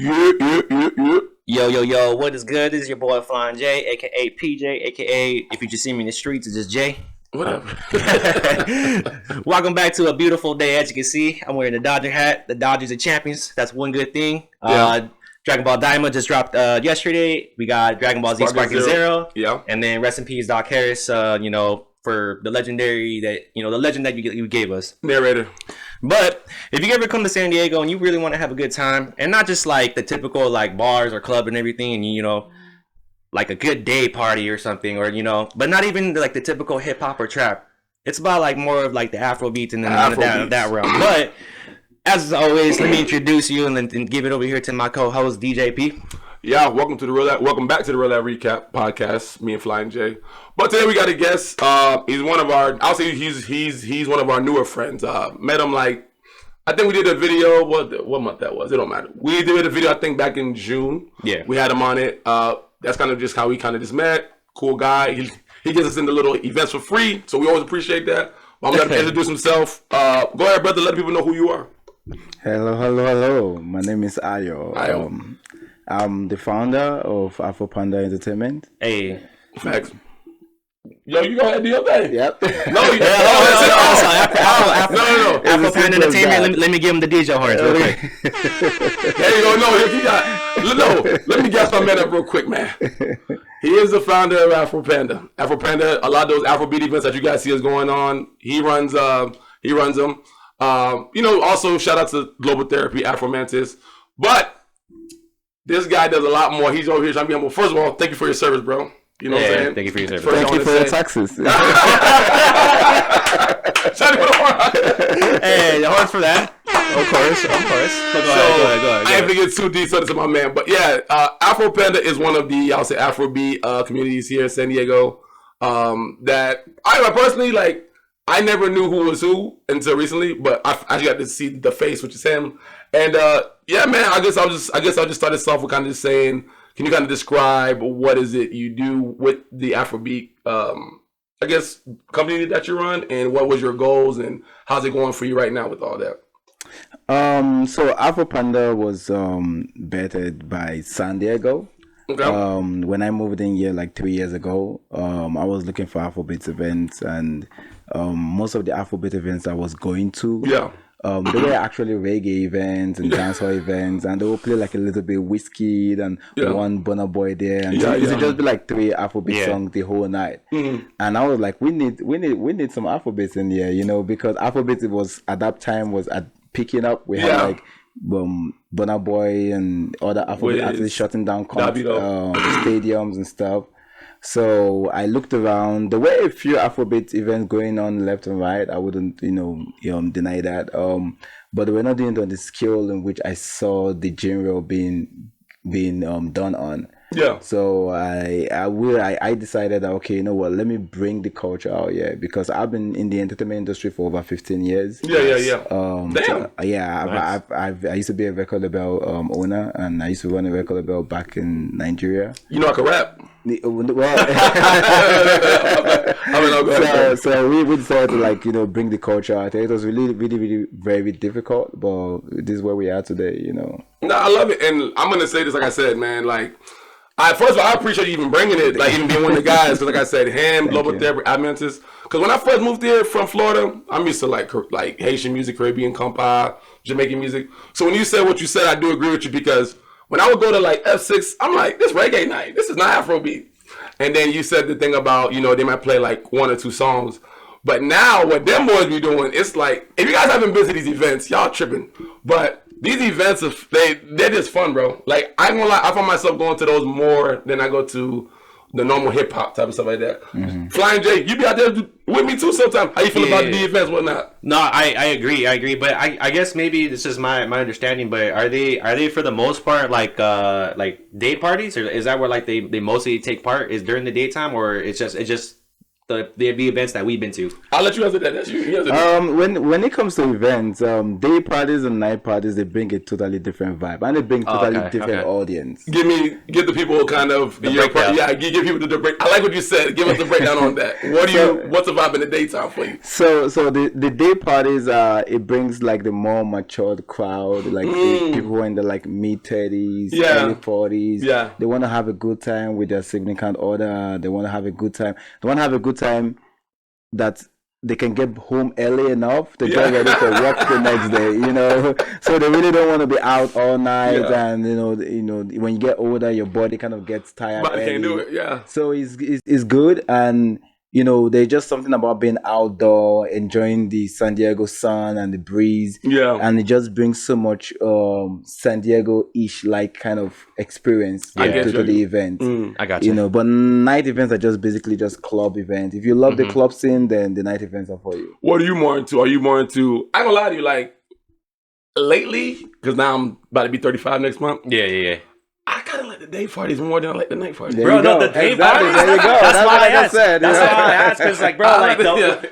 Yo, what is good? This is your boy Flying J, aka PJ, aka if you just see me in the streets, it's just J. Whatever. Welcome back to a beautiful day. As you can see, I'm wearing the Dodger hat. The Dodgers are champions. That's one good thing. Dragon Ball Daima just dropped yesterday. We got Dragon Ball Z Sparking Zero. Yeah. And then rest in peace, Doc Harris. For the legendary the legend that you gave us. Narrator. But if you ever come to San Diego and you really want to have a good time, and not just like the typical like bars or club and everything, and like a good day party or something, or but not even like the typical hip hop or trap. It's about like more of like the Afrobeats and then that realm. But as always, let me introduce you and then give it over here to my co-host DJ P. Yeah, welcome back to the Real Life Recap podcast. Me and Flying J. But today we got a guest. He's one of our. I'll say he's one of our newer friends. Met him like I think we did a video. What month that was? It don't matter. We did a video I think back in June. Yeah, we had him on it. That's kind of just how we kind of just met. Cool guy. He gets us into little events for free, so we always appreciate that. I'm gonna let him introduce himself. Go ahead, brother. Let people know who you are. Hello. My name is Ayo. I'm the founder of Afro Panda Entertainment. Hey, facts. Yo, you go ahead and do your thing. Yep. No. Afro Panda Entertainment. Let me give him the DJ horns real quick. There you go. Let me guess my man up real quick, man. He is the founder of Afro Panda. Afro Panda, a lot of those Afrobeat events that you guys see is going on. He runs them. Also shout out to Global Therapy, Afro Mantis. But this guy does a lot more. He's over here trying to be humble. First of all, thank you for your service, bro. You know what I'm saying? Thank you for your service. Thank you for your taxes. Hey, the horns for that. Of course. So go ahead. I ain't gonna get too deep into my man, but yeah, Afro Panda is one of the Afrobeat communities here in San Diego. That I personally like. I never knew who was who until recently, but I actually got to see the face, which is him. And yeah, man, I guess I'll just start this off with kind of just saying, can you kind of describe what is it you do with the Afrobeat, company that you run, and what was your goals, and how's it going for you right now with all that? So Afro Panda was bettered by San Diego. Okay. When I moved in here like 3 years ago, I was looking for Afrobeat events, and most of the Afrobeat events I was going to, they were actually reggae events and dancehall events, and they would play like a little bit whiskey and one Burna Boy there, and it would just be like 3 Afrobeat songs the whole night. Mm-hmm. And I was like, we need some Afrobeats in here, because Afrobeat was at that time picking up. We had like Burna Boy and other Afrobeat artists shutting down stadiums and stuff. So I looked around. There were a few Afrobeat events going on left and right. I wouldn't, deny that. But we're not doing it on the scale in which I saw the genre being done on. Yeah. So I decided that, okay, you know what? Let me bring the culture out here, because I've been in the entertainment industry for over 15 years. Yeah. Damn. Nice. I used to be a record label owner, and I used to run a record label back in Nigeria. You know I can rap. So we decided to bring the culture out. It was really, really, really very difficult, but this is where we are today. No, I love it, and I'm gonna say this, like I said, man. First of all, I appreciate you even bringing it, even being one of the guys. Because like I said, Global Therapy, Admantis. Because when I first moved here from Florida, I'm used to like Haitian music, Caribbean compa, Jamaican music. So when you said what you said, I do agree with you, because when I would go to like F6, I'm like, this reggae night. This is not Afrobeat. And then you said the thing about, they might play like 1 or 2 songs. But now what them boys be doing, it's like, if you guys haven't been to these events, y'all tripping. But these events, they're just fun, bro. Like, I ain't gonna lie, I find myself going to those more than I go to the normal hip hop type of stuff like that. Mm-hmm. Flying J, you be out there with me too sometimes. How you feel about the events, whatnot? No, I agree. But I guess maybe this is my understanding. But are they for the most part like day parties, or is that where like they mostly take part is during the daytime, or it's just the events that we've been to. I'll let you answer that. That's you. When it comes to events, day parties and night parties, they bring a totally different vibe, and they bring totally different audience. Give the people kind of give people the break. I like what you said. Give us the breakdown on that. What's the vibe in the daytime for you? So the day parties, it brings like the more matured crowd, like the people who are in the like mid-30s, early 40s. Yeah, they want to have a good time with their significant other. They want to have a good time. They want to have a good time that they can get home early enough to get ready for work the next day, you know. So they really don't want to be out all night, and you know, when you get older, your body kind of gets tired. But I can't do it, yeah. So it's good, and you know, there's just something about being outdoor, enjoying the San Diego sun and the breeze. Yeah. And it just brings so much San Diego-ish like kind of experience to the event. I got you. You know, but night events are just basically just club events. If you love the club scene, then the night events are for you. What are you more into? Are you more into, I ain't gonna lie to you, like, lately, because now I'm about to be 35 next month. Yeah. I kind of like the day parties more than I like the night parties. Bro, no, the day parties. There you go. That's why I asked. That's why I asked. Because, like, bro, like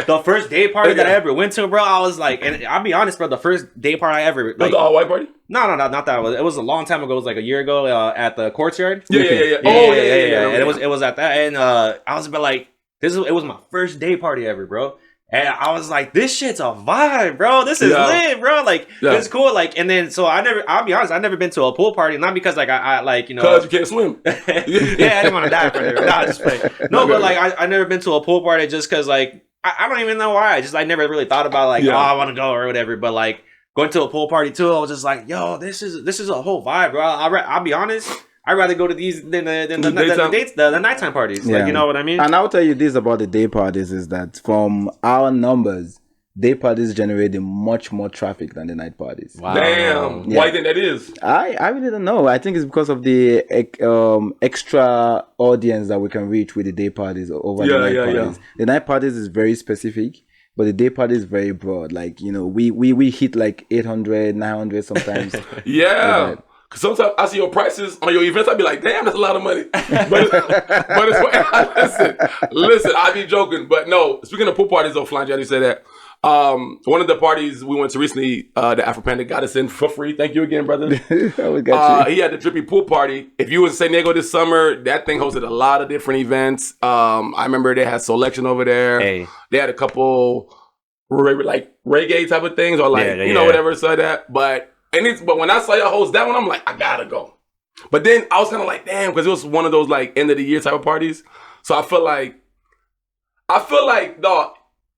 the first day party that I ever went to, bro, I was like, and I'll be honest, bro, the first day party I ever. Like, was the all-white party? No, not that. It was a long time ago. It was like a year ago at the Courtyard. Yeah. And it was at that, and I was about like, it was my first day party ever, bro. And I was like, this shit's a vibe, bro. This is lit, bro. Like, it's cool. Like, and then, so I'll be honest, I've never been to a pool party. Not because, like, I like, you know. Because you can't swim. Yeah, I didn't want to die for it. Nah, just play. No, but, like, I never been to a pool party just because, like, I don't even know why. I never really thought about, like, I want to go or whatever. But, like, going to a pool party, too, I was just like, yo, this is a whole vibe, bro. I'll be honest. I'd rather go to these than the nighttime parties. Yeah. Like, you know what I mean? And I'll tell you this about the day parties is that from our numbers, day parties generate much more traffic than the night parties. Wow. Damn. Yeah. Why do you think that is? I really don't know. I think it's because of the extra audience that we can reach with the day parties over the night parties. Yeah. The night parties is very specific, but the day party is very broad. Like, you know, we hit like 800, 900 sometimes. Yeah. Sometimes I see your prices on your events. I be like, damn, that's a lot of money. But it's listen, I be joking. But no, speaking of pool parties, though, Flange, you say that. One of the parties we went to recently, the Afro Panda got us in for free. Thank you again, brother. We got you. He had the Drippy Pool Party. If you was in San Diego this summer, that thing hosted a lot of different events. I remember they had selection over there. Hey. They had a couple like reggae type of things or like, whatever, so that. But when I saw y'all host that one, I'm like, I gotta go. But then I was kind of like, damn, because it was one of those like end of the year type of parties. So I feel like, dog,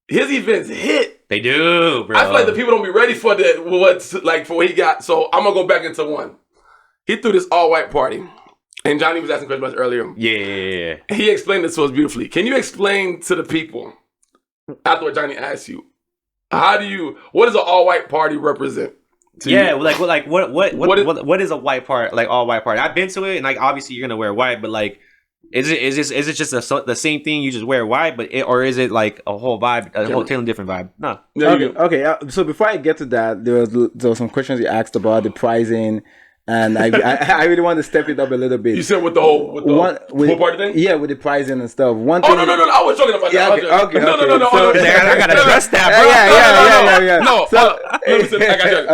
his events hit. They do, bro. I feel like the people don't be ready for for what he got. So I'm gonna go back into one. He threw this all white party, and Johnny was asking questions about it earlier. Yeah. He explained this to us beautifully. Can you explain to the people after what Johnny asked you? What does an all white party represent? What is a white party, like all white party? I've been to it, and like obviously you're gonna wear white, but like, is it just the same thing? You just wear white, or is it like a whole vibe, a whole totally different vibe? No. Okay. So before I get to that, there was some questions you asked about the pricing. And I really want to step it up a little bit. You said with the whole party thing? Yeah, with the pricing and stuff. No, I was talking about that. Okay. No. So, I gotta trust that, bro. Yeah. No,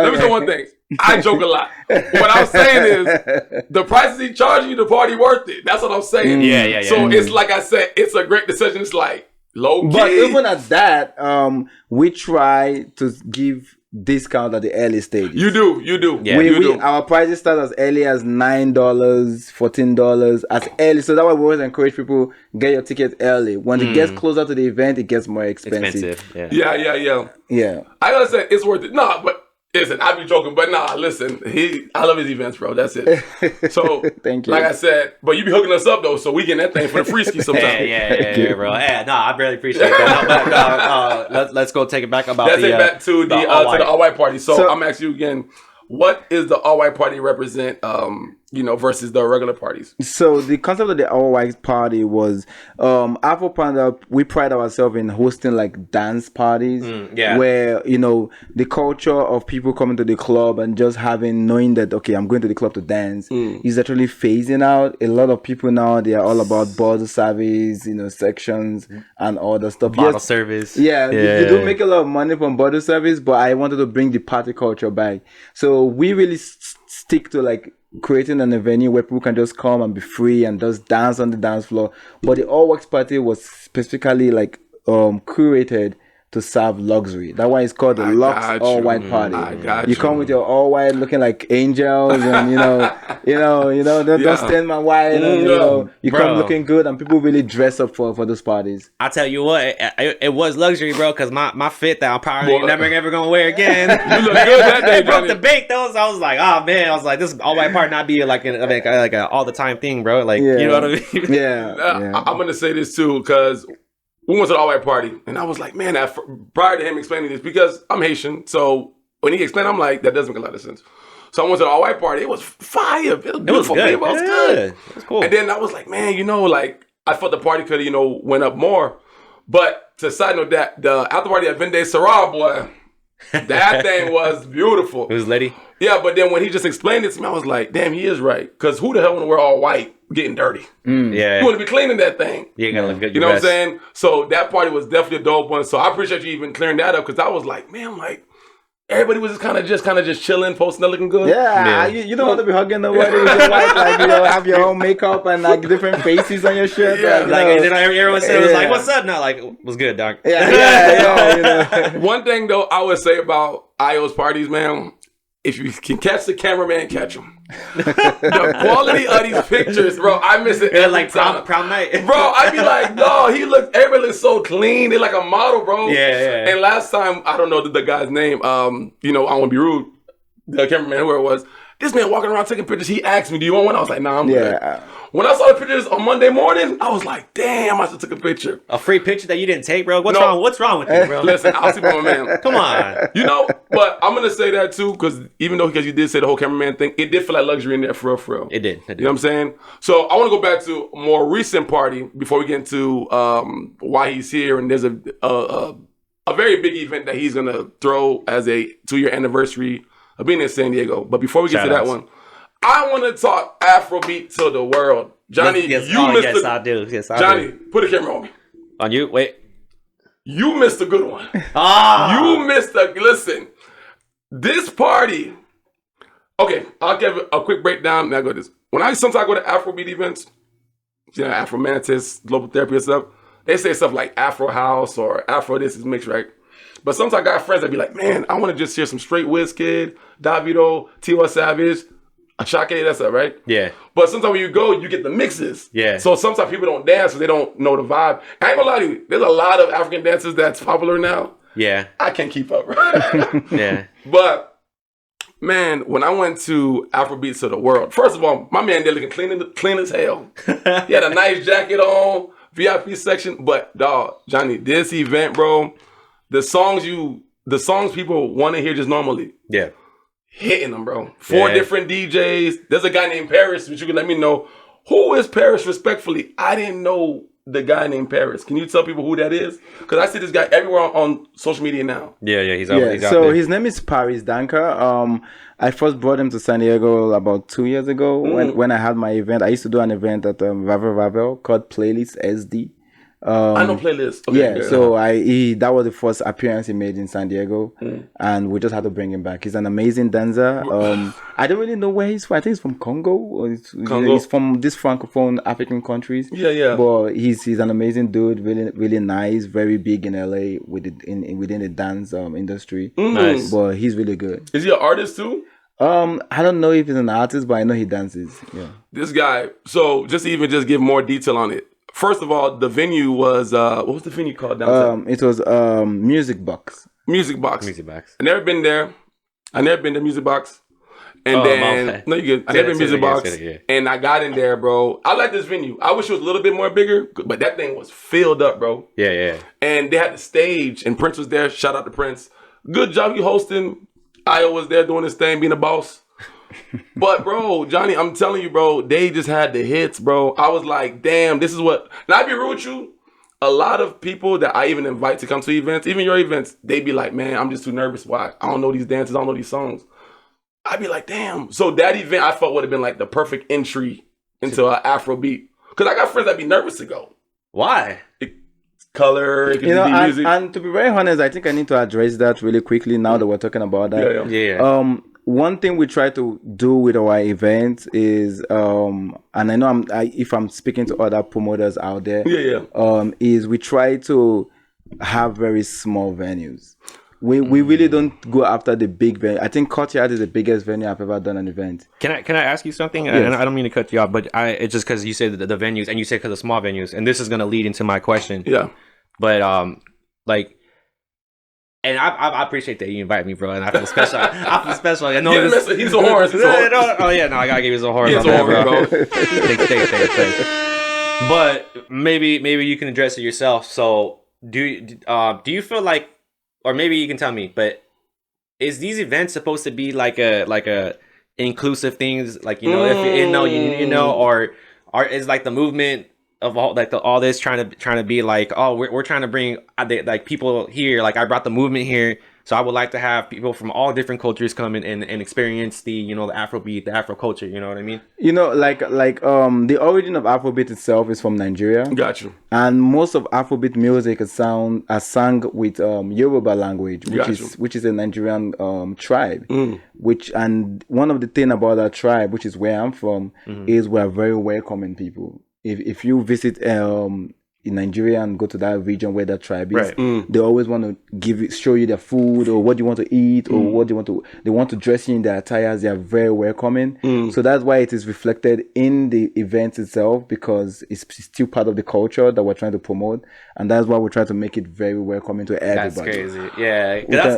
let me say one thing. I joke a lot. What I'm saying is, the prices he charging you, the party worth it. That's what I'm saying. Yeah. So it's like I said, it's a great decision. It's like low key. But even at that, we try to give discount at the early stages. You do. Yeah, our prices start as early as $9, $14 as early. So that way we always encourage people, get your ticket early. When it gets closer to the event, it gets more expensive. Yeah. I gotta say, it's worth it. Nah, but listen, I be joking, but nah, listen, I love his events, bro. That's it. So, thank you. Like I said, but you be hooking us up though, so we get that thing for the free ski sometimes. Yeah, bro. Yeah, no, I really appreciate that. No, but, let's go take it back about back to the all white party. So I'm asking you again, what is the all white party represent you know, versus the regular parties? So the concept of the all white party was Afro Panda. We pride ourselves in hosting like dance parties, where you know the culture of people coming to the club and just knowing that okay, I'm going to the club to dance is actually phasing out. A lot of people now they are all about bottle service, you know, sections and all the stuff. Bottle service. Yeah, you do make a lot of money from bottle service, but I wanted to bring the party culture back. So we really stick to like creating an venue where people can just come and be free and just dance on the dance floor. But the all works party was specifically like curated to serve luxury. That why it's called the Lux All White Party. You come with your all white looking like angels and don't stand my white and you come looking good and people really dress up for those parties. I tell you what, it was luxury, bro, because my fit that I'm probably never ever gonna wear again. You look good that day, it broke the bank though, so I was like, oh man, I was like, this all white party not be like a all the time thing, bro. Like you know what I mean? Yeah. I'm gonna say this too, because we went to the all-white party, and I was like, man, prior to him explaining this, because I'm Haitian, so when he explained, I'm like, that doesn't make a lot of sense. So I went to the all-white party. It was fire. It was beautiful. Good. It was good. It was cool. And then I was like, man, like, I thought the party could have, went up more. But to side note that, the after party at Vende Sarah, boy, that thing was beautiful. It was litty. Yeah, but then when he just explained it to me, I was like, damn, he is right. Because who the hell want to wear all white getting dirty? Yeah. You want to be cleaning that thing. You ain't gonna look good. You know what I'm saying? So that party was definitely a dope one. So I appreciate you even clearing that up, because I was like, man, everybody was just kind of chilling, posting, looking good. Yeah. You don't want to be hugging nobody with your wife, like have your own makeup and like different faces on your shirt. Yeah. And then everyone said it was like, "What's up?" Now, like, "Was good, dog." Yeah. One thing though, I would say about IO's parties, man. If you can catch the cameraman, catch him. The quality of these pictures, bro, I miss it every like time. prom night. Bro, I'd be like, no, everybody looks so clean. They're like a model, bro. Yeah. And last time, I don't know the guy's name. I don't want to be rude. The cameraman, whoever it was, this man walking around taking pictures. He asked me, "Do you want one?" I was like, "Nah, I'm good." When I saw the pictures on Monday morning, I was like, "Damn, I should took a picture." A free picture that you didn't take, bro. What's wrong? What's wrong with you, bro? Listen, I'll see my man. Come on. But I'm gonna say that too, because you did say the whole cameraman thing, it did feel like luxury in there for real. It did. You know what I'm saying? So I want to go back to a more recent party before we get into why he's here, and there's a very big event that he's gonna throw as a 2-year anniversary of being in San Diego. But before we get to that one, I want to talk Afrobeat to the world. Johnny, yes, I do. Yes, I Johnny, do. put a camera on me. On you? Wait. You missed a good one. Listen, this party. Okay, I'll give a quick breakdown. Now go to this. Sometimes I go to Afrobeat events, Afro Mantis, Global Therapy and stuff. They say stuff like Afro House or Afro this is mixed, right? But sometimes I got friends that be like, man, I want to just hear some straight Wizkid, Davido, Tiwa Savage, Ashake, that's it, right? Yeah. But sometimes when you go, you get the mixes. Yeah. So sometimes people don't dance because they don't know the vibe. I ain't gonna lie to you, there's a lot of African dances that's popular now. Yeah. I can't keep up. Yeah. But, man, when I went to Afrobeats to the World, first of all, my man there looking clean as hell. He had a nice jacket on, VIP section. But, dog, Johnny, this event, bro, the songs people want to hear just normally. Yeah. Hitting them, bro. 4 different DJs. There's a guy named Paris, which you can let me know. Who is Paris, respectfully? I didn't know the guy named Paris. Can you tell people who that is? Because I see this guy everywhere on social media now. Yeah, he's out there. So his name is Paris Danker. I first brought him to San Diego about 2 years ago when I had my event. I used to do an event at Vavel called Playlist SD. I know Playlist. Okay, yeah, so that was the first appearance he made in San Diego, and we just had to bring him back. He's an amazing dancer. I don't really know where he's from. I think he's from Congo, or he's from these francophone African countries. Yeah. But he's an amazing dude, really really nice, very big in LA within the dance industry. Nice, but he's really good. Is he an artist too? I don't know if he's an artist, but I know he dances. Yeah, this guy. So just give more detail on it. First of all, the venue was what was the venue called downtown? It was Music Box. Music Box. I never been there. I never been to Music Box. And then no, you good. I never been to Music Box. And I got in there, bro. I like this venue. I wish it was a little bit more bigger, but that thing was filled up, bro. Yeah. And they had the stage, and Prince was there. Shout out to Prince. Good job you hosting. Io was there doing his thing, being a boss. But bro, Johnny, I'm telling you, bro, they just had the hits, bro. I was like, damn, this is what. And I be real with you. A lot of people that I even invite to come to events, even your events, they be like, man, I'm just too nervous. Why? I don't know these dances. I don't know these songs. I'd be like, damn. So that event I felt would have been like the perfect entry into an Afrobeat. Because I got friends that be nervous to go. Why? Color, it could You know, be music. and to be very honest, I think I need to address that really quickly now that we're talking about that. Yeah. One thing we try to do with our events is, and I know if I'm speaking to other promoters out there, is we try to have very small venues. We really don't go after the big venue. I think Courtyard is the biggest venue I've ever done an event. Can I ask you something? Yes. And I don't mean to cut you off, but it's just because you said the venues, and you said because of small venues, and this is gonna lead into my question. Yeah. But like, and I appreciate that you invite me, bro, and I feel special. I feel special. I know he's a horse. Oh yeah, no, I gotta give you some horse. He's a horse, bro. Thanks. But maybe you can address it yourself. So do you feel like, or maybe you can tell me, but is these events supposed to be like a inclusive things, like, you know, if you're in, you know, or is like the movement of all like all this trying to be like, oh, we're trying to bring like people here, like I brought the movement here, so I would like to have people from all different cultures come in and experience the, you know, the Afrobeat, the Afro culture, you know what I mean? You know, the origin of Afrobeat itself is from Nigeria. Got you. And most of Afrobeat music is sung with Yoruba language, which is a Nigerian tribe. And one of the thing about that tribe, which is where I'm from, is we're very welcoming people. If you visit in Nigeria and go to that region where that tribe is, they always want to show you their food, or what you want to eat, or what they want to dress you in their attires. They are very welcoming. So that's why it is reflected in the event itself, because it's still part of the culture that we're trying to promote, and that's why we try to make it very welcoming to everybody. That's crazy. Yeah, that's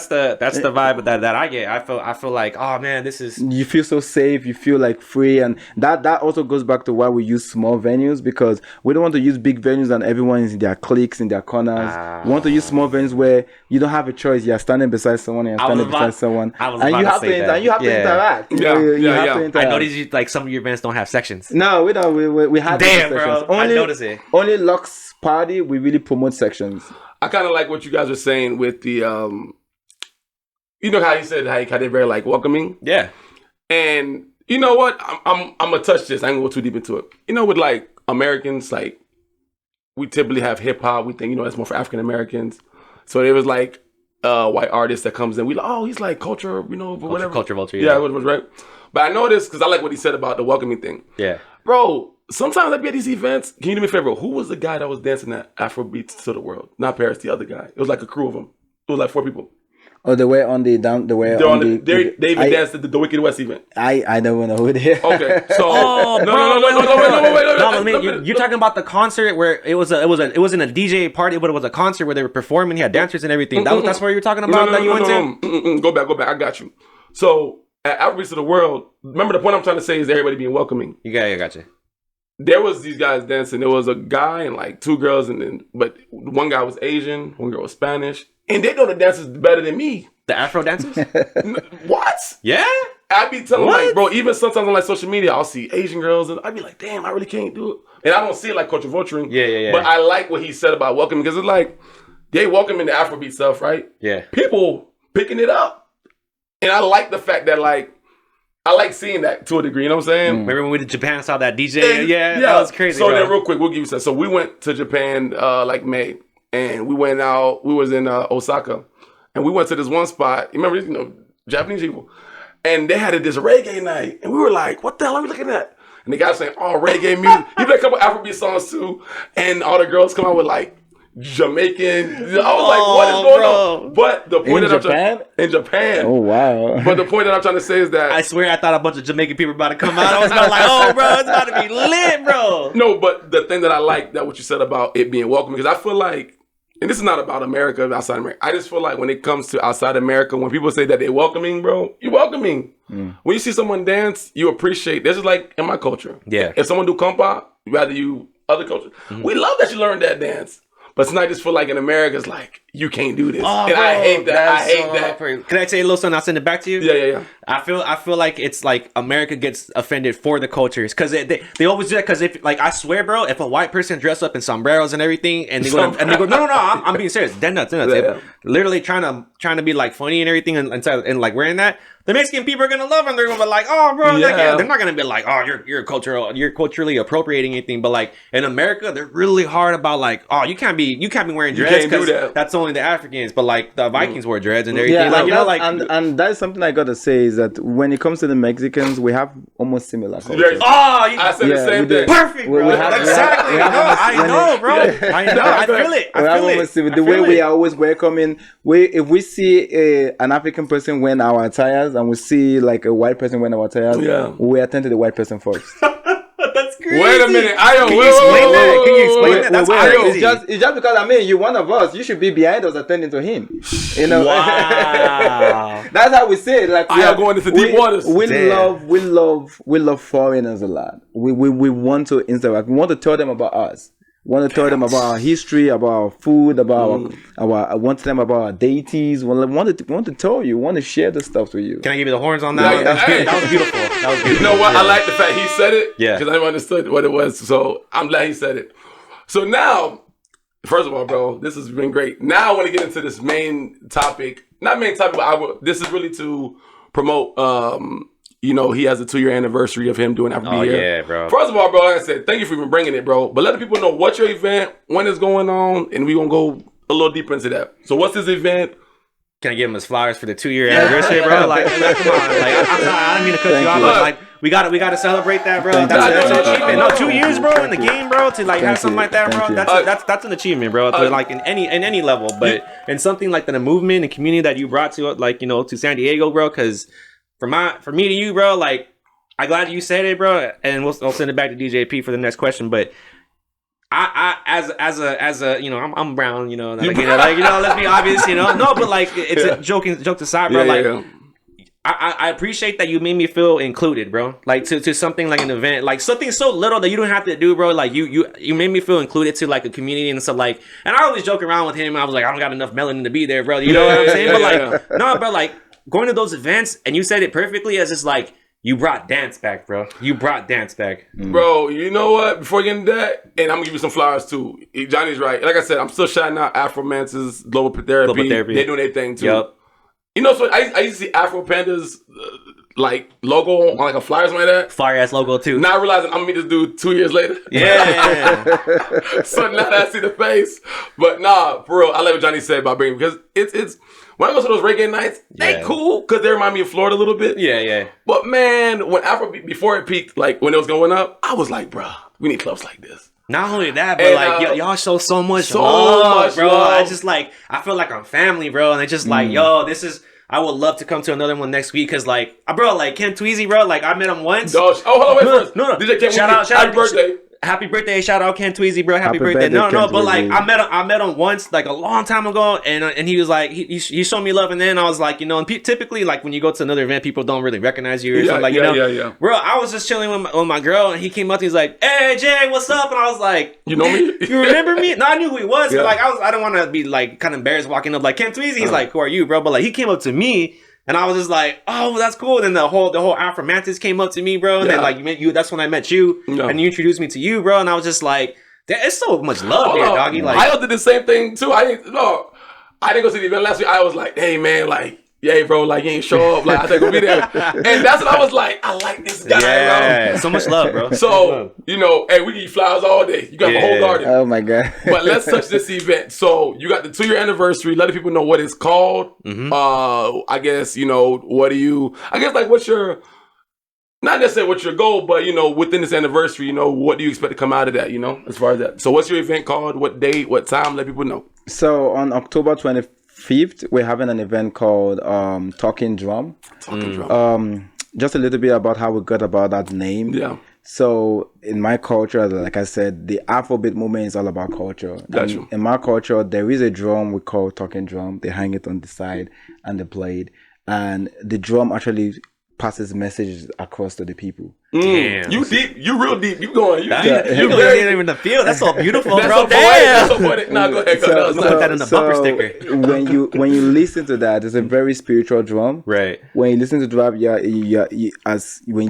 the vibe that I get. I feel like, oh man, this is, you feel so safe, you feel like free, and that also goes back to why we use small venues, because we don't want to use big venues and everyone is in their cliques, in their corners. We want to use small venues where you don't have a choice. You're standing beside someone, and you're standing beside someone, and you have to interact. You have to I noticed like some of your events don't have sections. No, we don't. We have damn, sections. Bro. I noticed it. Only Lux Party, we really promote sections. I kind of like what you guys are saying with the, you know how you said how they're very like welcoming. Yeah. And you know what? I'm gonna touch this. I ain't gonna go too deep into it. You know, with like Americans, like we typically have hip hop. We think, you know, that's more for African Americans. So there was like white artist that comes in. We like, oh, he's like culture, you know, but whatever. Culture vulture. Yeah, it was right. But I know this because I like what he said about the welcoming thing. Yeah. Bro, sometimes I be at these events. Can you do me a favor? Who was the guy that was dancing at Afrobeats to the World? Not Paris, the other guy. It was like a crew of them. It was like 4 people. Oh, they were on the down. They even danced at the Wicked West event. I don't know who they are. Okay, so wait. You're talking about the concert where it wasn't a DJ party, but it was a concert where they were performing. He had dancers and everything. That's what you were talking about. Go back. I got you. So at Outreach to the World, remember the point I'm trying to say is everybody being welcoming. Yeah, gotcha. There was these guys dancing. There was a guy and like 2 girls, but one guy was Asian, one girl was Spanish. And they know the dances better than me. The Afro dancers? What? Yeah? I be telling like, bro, even sometimes on like social media, I'll see Asian girls and I'd be like, damn, I really can't do it. And I don't see it like culture vulturing. Yeah. But I like what he said about welcoming, because it's like, they welcome in the Afrobeat stuff, right? Yeah. People picking it up. And I like the fact that like, I like seeing that to a degree, you know what I'm saying? Remember when we went to Japan and saw that DJ? Yeah, that was crazy. So then real quick, we'll give you some. So we went to Japan like May. And we went out, we was in Osaka, and we went to this one spot. You remember, you know, Japanese people. And they had this reggae night. And we were like, what the hell are we looking at? And the guy was saying, oh, reggae music. He played a couple Afrobeat songs too. And all the girls come out with like Jamaican. I was like, what is going on? But the point in Japan. Oh, wow. But the point that I'm trying to say is that I swear I thought a bunch of Jamaican people were about to come out. I was like, oh, bro, it's about to be lit, bro. No, but the thing that I like that what you said about it being welcoming, because I feel like, and this is not about America, outside America. I just feel like when it comes to outside America, when people say that they're welcoming, bro, you're welcoming. When you see someone dance, you appreciate. This is like in my culture. Yeah. If someone do compa, rather you other culture. We love that you learned that dance. But sometimes I just feel like in America, it's like, you can't do this. Oh, and bro, I hate that. I hate so that. Can I tell you a little something? I'll send it back to you. Yeah. I feel like it's like America gets offended for the cultures because they always do that because if like I swear, bro, if a white person dress up in sombreros and everything and they go no, I'm being serious, they're nuts. Yeah. Literally trying to be like funny and everything and like wearing that. The Mexican people are gonna love them. They're gonna be like, oh, bro, they're not gonna be like, oh, you're culturally appropriating anything. But like in America, they're really hard about like, oh, you can't be wearing dreads because that's only the Africans. But like the Vikings wore dreads and everything. Yeah, like, you know, like and that's something I gotta say is that when it comes to the Mexicans, we have almost similar culture. I said the same thing. Perfect, bro. Exactly. I know, bro. I know. I feel it. The way we are always welcoming. If we see an African person wearing our attires and we see like a white person wearing our attires, we attend to the white person first. That's crazy. Wait a minute. Can you explain that? Can you explain that? That's crazy. It's just because, I mean, you're one of us. You should be behind us attending to him. You know? Wow. That's how we say it. Like, I am going into deep waters. We love foreigners a lot. We want to interact. We want to tell them about us. Want to tell them about our history, about our food, about I want to tell them about our deities. Want to tell you. Want to share the stuff with you. Can I give you the horns on that? That was beautiful. You know what? I like the fact he said it. Yeah. Because I understood what it was. So I'm glad he said it. So now, first of all, bro, this has been great. Now I want to get into this main topic. Not main topic, but this is really to promote. You know, he has a 2-year anniversary of him doing Afrobeat. Oh, yeah, bro. First of all, bro, like I said, thank you for even bringing it, bro. But let the people know what's your event, when it's going on, and we're going to go a little deeper into that. So what's this event? Can I give him his flowers for the 2-year anniversary, bro? Like, come on. Like, I'm sorry, I didn't mean to cut you off, but like, we got to celebrate that, bro. That's an achievement. No, 2 years, bro, in the game, bro, to like have something like that, bro. That's an achievement, bro. To like in any level, but in something like the movement and community that you brought to like, you know, to San Diego, bro. Because for me to you, bro, like, I'm glad you said it, bro, and I'll send it back to DJP for the next question. But I as a you know, I'm brown, you know, like, you know, let's be obvious, you know. No, but like it's a joke aside, bro. I appreciate that you made me feel included, bro. Like to something like an event, like something so little that you don't have to do, bro. Like you made me feel included to like a community and stuff like. And I always joke around with him. I was like, I don't got enough melanin to be there, bro. You know what I'm saying? But like, no, bro, like going to those events, and you said it perfectly as just like. You brought dance back, bro. You brought dance back. Bro, you know what? Before getting that, and I'm going to give you some flowers too. Johnny's right. Like I said, I'm still shouting out AFROBEATS, Global Therapy. They're doing their thing too. Yep. You know, so I used to see Afro Panda's like logo on like a flyer or something like that. Fire ass logo too. Not realizing I'm going to meet this dude 2 years later. Yeah. So now that I see the face. But nah, for real, I like what Johnny said about bringing, because it's when I go to those reggae nights, they cool because they remind me of Florida a little bit. Yeah. But man, when Afrobeat, before it peaked, like when it was going up, I was like, bruh, we need clubs like this. Not only that, but like y'all show so much love, bro. I just like, I feel like I'm family, bro. And it's just like, yo, this is. I would love to come to another one next week because, like, bro, like Ken Tweezy, bro, like I met him once. Oh, hold on, wait first. No. DJ Ken, shout out, happy birthday. Happy birthday! Shout out Ken Tweezy, bro. Happy birthday! No, but like I met him once, like a long time ago, and he was like he showed me love, and then I was like, you know, and typically like when you go to another event, people don't really recognize you or something, like, you know. Yeah. Bro, I was just chilling with my girl, and he came up to me, he's like, "Hey Jay, what's up?" And I was like, "You know me? You remember me?" No, I knew who he was, but like I don't want to be like kind of embarrassed walking up like Ken Tweezy. He's like, "Who are you, bro?" But like he came up to me. And I was just like, oh, that's cool. And then the whole AFROBEATS came up to me, bro. And then like that's when I met you, and you introduced me to you, bro. And I was just like, there's so much love here, doggy. Like I did the same thing too. I didn't go see the event last week. I was like, hey man, like, yeah, bro, like you ain't show up. Like I think we'll be there. And that's what I was like. I like this guy, bro. So much love, bro. So you know, hey, we eat flowers all day. You got a whole garden. Oh my god. But let's touch this event. So you got the 2-year anniversary. Let the people know what it's called. I guess, you know, what's your, not necessarily what's your goal, but you know, within this anniversary, you know, what do you expect to come out of that? You know, as far as that. So what's your event called? What date? What time? Let people know. So on October 25th, we're having an event called Talking Drum. Just a little bit about how we got about that name. Yeah. So in my culture, like I said, the Afrobeat movement is all about culture. Gotcha. In my culture, there is a drum we call talking drum. They hang it on the side and they play it. And the drum actually passes messages across to the people. Damn. You deep. You real deep. You going. You very in the field. That's so beautiful, that's bro. So that's so poetic. Nah, go ahead. Put that in the bumper sticker. when you listen to that, it's a very spiritual drum. Right. When you listen to drum, when you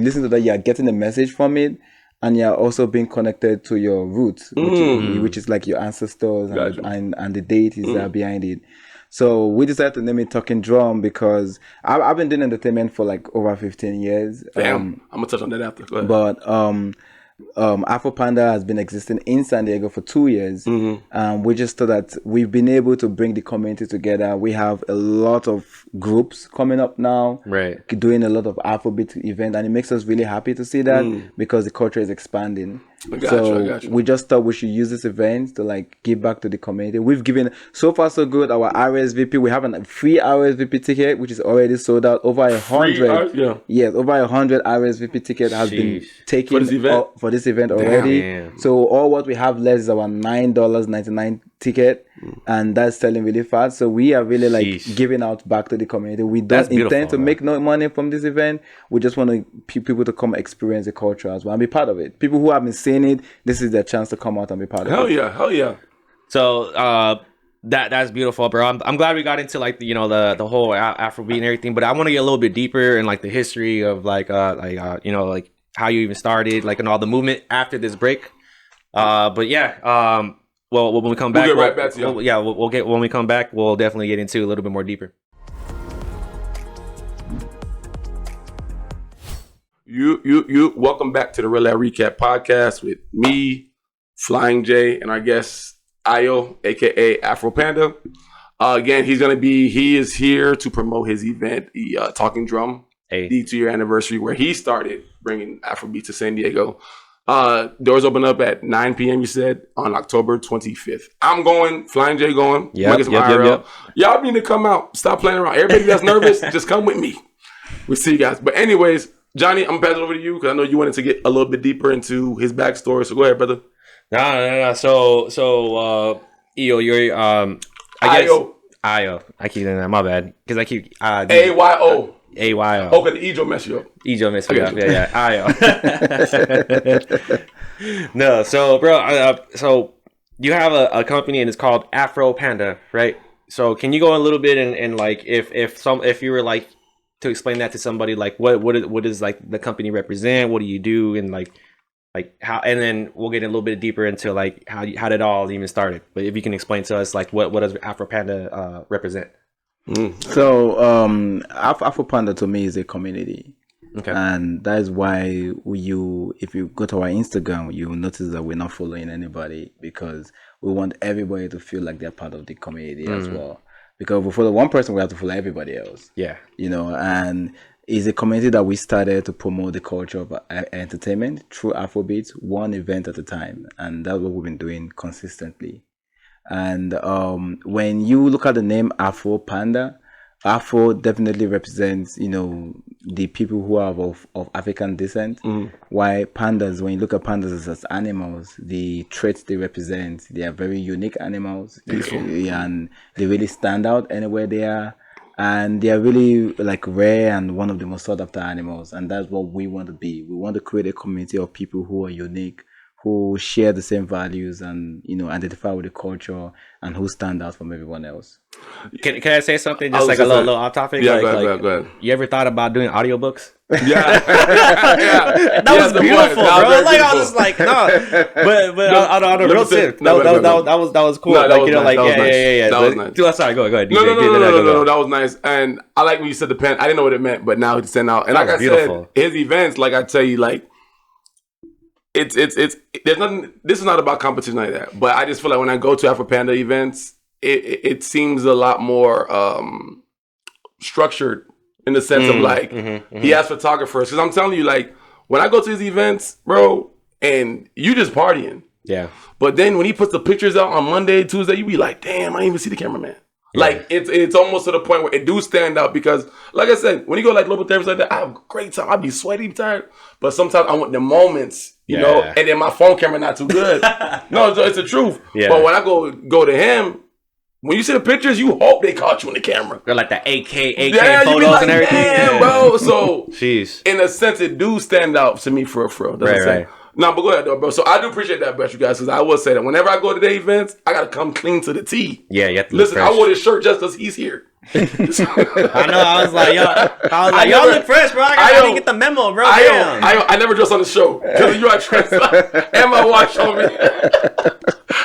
listen to that, you're getting a message from it. And you're also being connected to your roots, which is like your ancestors and the deities that are behind it. So we decided to name it Talking Drum because I've been doing entertainment for like over 15 years. Damn, I'm gonna touch on that after. Go ahead. But Afro Panda has been existing in San Diego for 2 years. We just thought that we've been able to bring the community together. We have a lot of groups coming up now, right? Doing a lot of Afrobeat event, and it makes us really happy to see that because the culture is expanding. I got you. We just thought we should use this event to like give back to the community. We've given so far so good. Our RSVP, we have a free RSVP ticket which is already sold out. Over 100, yes, over 100 RSVP ticket has been taken for this event already. Damn. So all what we have left is our $9.99 ticket, and that's selling really fast. So we are really like giving out back to the community. We don't intend to make no money from this event. We just want people to come experience the culture as well and be part of it. People who haven't seen it, this is their chance to come out and be part of it. Hell yeah. So that's beautiful, bro. I'm glad we got into like the whole Afrobeat and everything, but I want to get a little bit deeper in like the history of like like how you even started, like, and all the movement after this break. But yeah, well, when we come back, we'll get right back to you. We'll get, when we come back, we'll definitely get into a little bit more deeper. You welcome back to the Real Recap podcast with me, Flying J, and our guest Ayo, aka Afro Panda. Again, he is here to promote his event, the Talking Drum, the 2-year anniversary, where he started bringing Afrobeat to San Diego. Doors open up at 9 p.m. you said on October 25th. I'm going, Flying J going. Yep. Y'all need to come out. Stop playing around. Everybody that's nervous, just come with me. We'll see you guys. But anyways, Johnny, I'm passing it over to you because I know you wanted to get a little bit deeper into his backstory. So go ahead, brother. No. So you're I guess Ayo. I keep saying that. My bad. Because I keep AYO. AYO. Okay, the Ejo mess you up. Ejo mess me up. Yeah. Ayo. No, so bro, so you have a company and it's called Afro Panda, right? So can you go a little bit and like if you were like to explain that to somebody, like what is like the company represent? What do you do? And like how, and then we'll get a little bit deeper into like how did it all even started. But if you can explain to us like what does Afro Panda represent? So Afro Panda to me is a community. Okay. And that is why if you go to our Instagram, you'll notice that we're not following anybody because we want everybody to feel like they're part of the community as well. Because if we follow one person, we have to follow everybody else. Yeah. And it's a community that we started to promote the culture of entertainment through Afrobeats, one event at a time. And that's what we've been doing consistently. And when you look at the name Afro Panda, Afro definitely represents, the people who are of African descent. Why pandas, when you look at pandas as animals, the traits they represent, they are very unique animals. And they really stand out anywhere they are. And they are really like rare and one of the most sought after animals. And that's what we want to be. We want to create a community of people who are unique, who share the same values and identify with the culture and who stand out from everyone else. Can I say something just like a little off topic? Yeah, go ahead. You ever thought about doing audiobooks? Yeah. That was beautiful, bro. Like I was like, no. But on a real tip, that was cool. No, like nice. Yeah. That was nice. Sorry, go ahead. No, that was nice. And I like when you said the pen. I didn't know what it meant, but now it's sent out. And like I said, his events, like I tell you, like it's there's nothing. This is not about competition like that. But I just feel like when I go to Afro Panda events, it seems a lot more structured in the sense of like he has photographers. Because I'm telling you, like when I go to his events, bro, and you just partying. Yeah. But then when he puts the pictures out on Monday, Tuesday, you be like, damn, I didn't even see the cameraman. Yeah. Like it's almost to the point where it do stand out because, like I said, when you go like local therapists like that, I have a great time. I be sweaty, tired, but sometimes I want the moments, you know. And then my phone camera not too good. No, it's the truth. Yeah. But when I go to him, when you see the pictures, you hope they caught you in the camera. They're like the AK Yeah, you be photos like, and everything. damn, bro. So, jeez. In a sense, it do stand out to me for real. That's Right. No, but go ahead, though, bro. So I do appreciate that about you guys, because I will say that whenever I go to the events, I gotta come clean to the T. Yeah, you have to Listen, look I fresh. wore this shirt just because he's here. I know. I was like, y'all look fresh, bro. I didn't get the memo, bro. I never dress on the show because you are dressed up and my watch on me.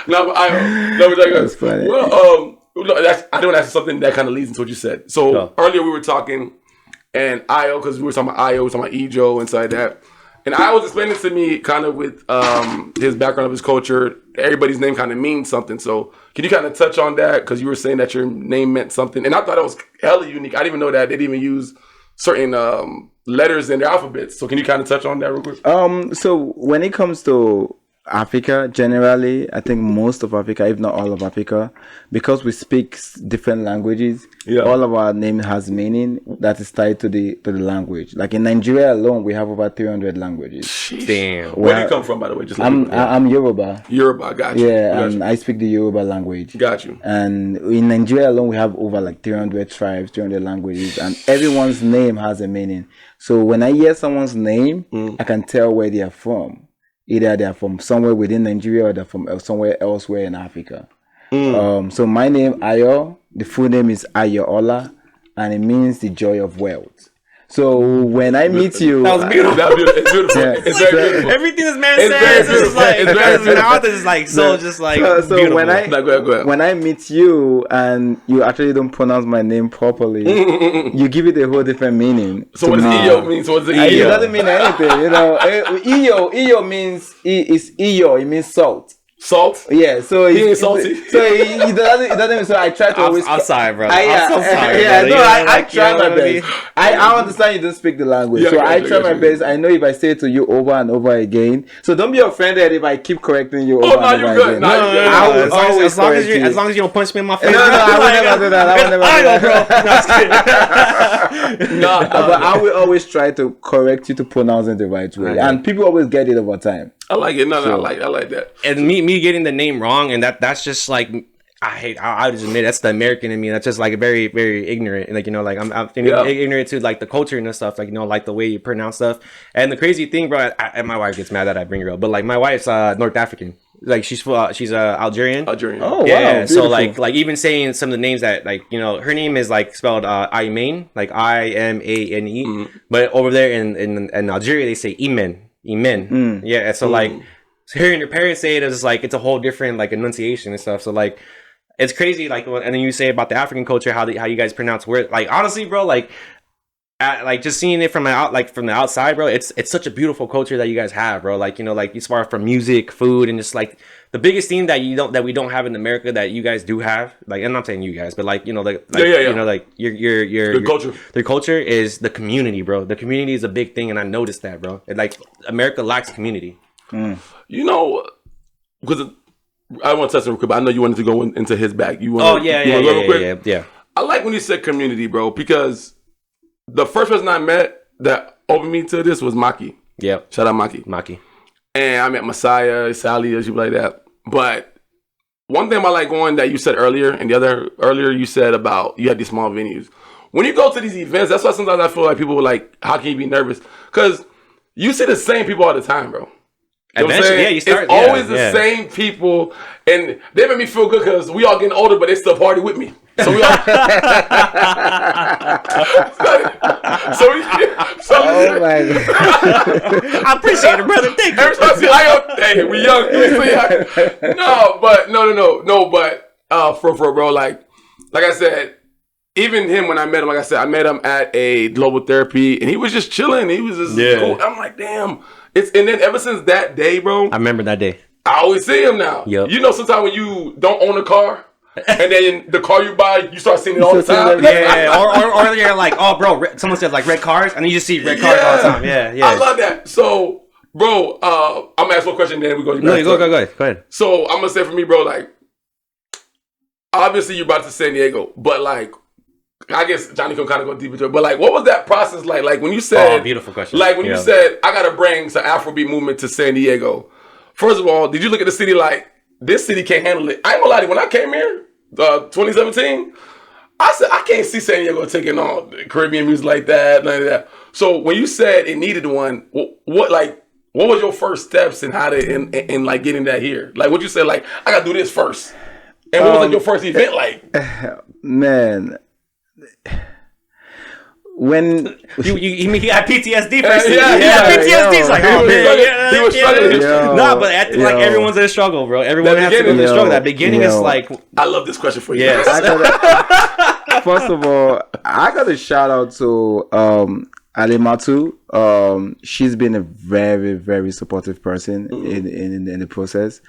No, but That's funny. Well, I know that's something that kind of leads into what you said. So earlier we were talking, and Io, because we were talking about Io, we were talking about Ejo, inside that. And I was explaining to me kind of with his background of his culture, everybody's name kind of means something. So can you kind of touch on that? Because you were saying that your name meant something. And I thought it was hella unique. I didn't even know that they'd even use certain letters in their alphabets. So can you kind of touch on that real quick? So when it comes to Africa, generally, I think most of Africa, if not all of Africa, because we speak different languages, all of our name has meaning that is tied to the language. Like in Nigeria alone, we have over 300 languages. Sheesh. Damn. Where do you come from, by the way? Just I'm Yoruba. Yoruba, got you. Yeah, and I speak the Yoruba language. Got you. And in Nigeria alone, we have over like 300 tribes, 300 languages, and everyone's name has a meaning. So when I hear someone's name, I can tell where they are from. Either they're from somewhere within Nigeria or they're from somewhere elsewhere in Africa. So my name, Ayo, the full name is Ayo Ola, and it means the joy of wealth. So when I meet you, That was beautiful. It's beautiful. Yeah. It's very beautiful. Everything this man It's very says is beautiful. like, It's very his mouth is like so just like so beautiful. when I No, go ahead. when I meet you and you actually don't pronounce my name properly, you give it a whole different meaning. So what does Iyo mean? So what does It Iyo? doesn't mean anything, you know. Iyo means is Iyo. It means salt. Salt? Yeah, so He ain't salty. So it doesn't. So I try to always. I'm sorry, brother. I'm so sorry. Yeah, brother. no, You know, I like, try you know my what I mean? best. I understand you don't speak the language, Yeah, so I I got try you. my best. I know if I say it to you over and over again, so don't be offended if I keep correcting you over no, and you're over good. again. No, you're good. I will always as long correct you. as long as you don't punch me in my face. No, I will never do that. I will never do I know, that. bro. No, I'm just kidding. No, But I will always try to correct you to pronounce it the right way, and people always get it over time. I like it. No, I like that. And me getting the name wrong, and that's just like I just admit that's the American in me. That's just like very, very ignorant. Like, you know, like I'm ignorant to like the culture and stuff. Like, you know, like the way you pronounce stuff. And the crazy thing, bro, and my wife gets mad that I bring her up, but like my wife's North African. Like she's Algerian. Algerian. Yeah, wow, so beautiful. like even saying some of the names that, like, you know, her name is like spelled Imane, like Imane, but over there in Algeria they say Imen. Yeah, so like hearing your parents say it is like it's a whole different like enunciation and stuff. So like it's crazy. Like, and then you say about the African culture, how you guys pronounce words. Like honestly, bro, like just seeing it from the outside, bro, it's such a beautiful culture that you guys have, bro. Like, you know, like as far from music, food, and just like the biggest thing that we don't have in America that you guys do have, like, and I'm not saying you guys, but like, you know, you know, like your culture. Their culture is the community, bro. The community is a big thing, and I noticed that, bro. Like America lacks community. You know, because I want to touch on real quick, but I know you wanted to go into his bag. You want? Oh yeah. I like when you said community, bro, because the first person I met that opened me to this was Maki. Yep. Shout out Maki. And I met Messiah, Sally, or people like that. But one thing I like going that you said earlier, and earlier you said about you had these small venues. When you go to these events, that's why sometimes I feel like people were like, how can you be nervous? Because you see the same people all the time, bro. You know what I'm saying? You start. It's always the same people, and they make me feel good because we all getting older, but they still party with me. So we all. Oh my God. I appreciate it, brother. Thank you. Every time I see hey, we young. No, but for bro, like I said, even him when I met him, like I said, I met him at a global therapy, and he was just chilling. He was just cool. I'm like, damn. And then ever since that day, bro, I remember that day. I always see him now. Yep. You know, sometimes when you don't own a car, and then the car you buy, you start seeing it all the time. Yeah, or you're like, oh, bro, someone said like red cars, and you just see red cars all the time. Yeah. I love that. So, bro, I'm gonna ask one question, then we go. No, go ahead. So I'm gonna say for me, bro, like, obviously you're about to San Diego, but like, I guess Johnny can kind of go deep into it. But like, what was that process like? Like when you said, beautiful question. Like when you said, I gotta bring some Afrobeat movement to San Diego. First of all, did you look at the city like this city can't handle it? I ain't gonna lie to you. When I came here, 2017. I said, I can't see San Diego taking on Caribbean music like that, none of that. So when you said it needed one, what was your first steps in how to in like getting that here? Like what you said, like I gotta do this first. And what was like your first event like? Man, when he had PTSD first. Yeah, PTSD. He's like, oh man, he was struggling. No, but like everyone's in a struggle, bro. Everyone has to go through a struggle. That beginning is like. I love this question for you. Yes. First of all, I got a shout out to Alimatu. She's been a very, very supportive person in the process.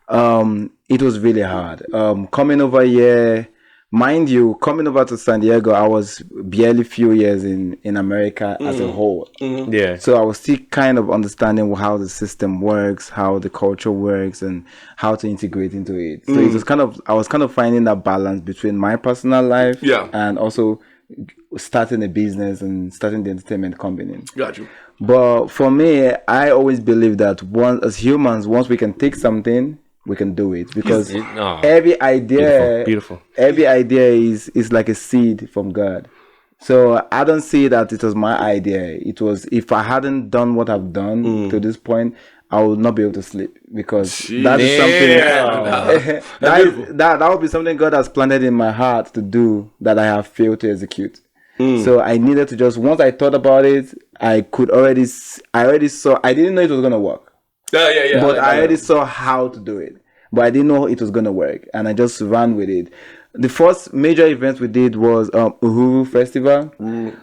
It was really hard. Coming over here, mind you, coming over to San Diego, I was barely few years in America as a whole. Yeah. So I was still kind of understanding how the system works, how the culture works, and how to integrate into it. So it was I was kind of finding that balance between my personal life and also starting a business and starting the entertainment company. Got you. But for me, I always believe that as humans, once we can take something, we can do it, because every idea, beautiful. Every idea is like a seed from God. So I don't see that it was my idea. It was, if I hadn't done what I've done to this point, I would not be able to sleep, because that is something that would be something God has planted in my heart to do that I have failed to execute. So I needed to just, once I thought about it, I already saw, I didn't know it was going to work. But I already saw how to do it. But I didn't know it was going to work. And I just ran with it. The first major event we did was Uhuru Festival.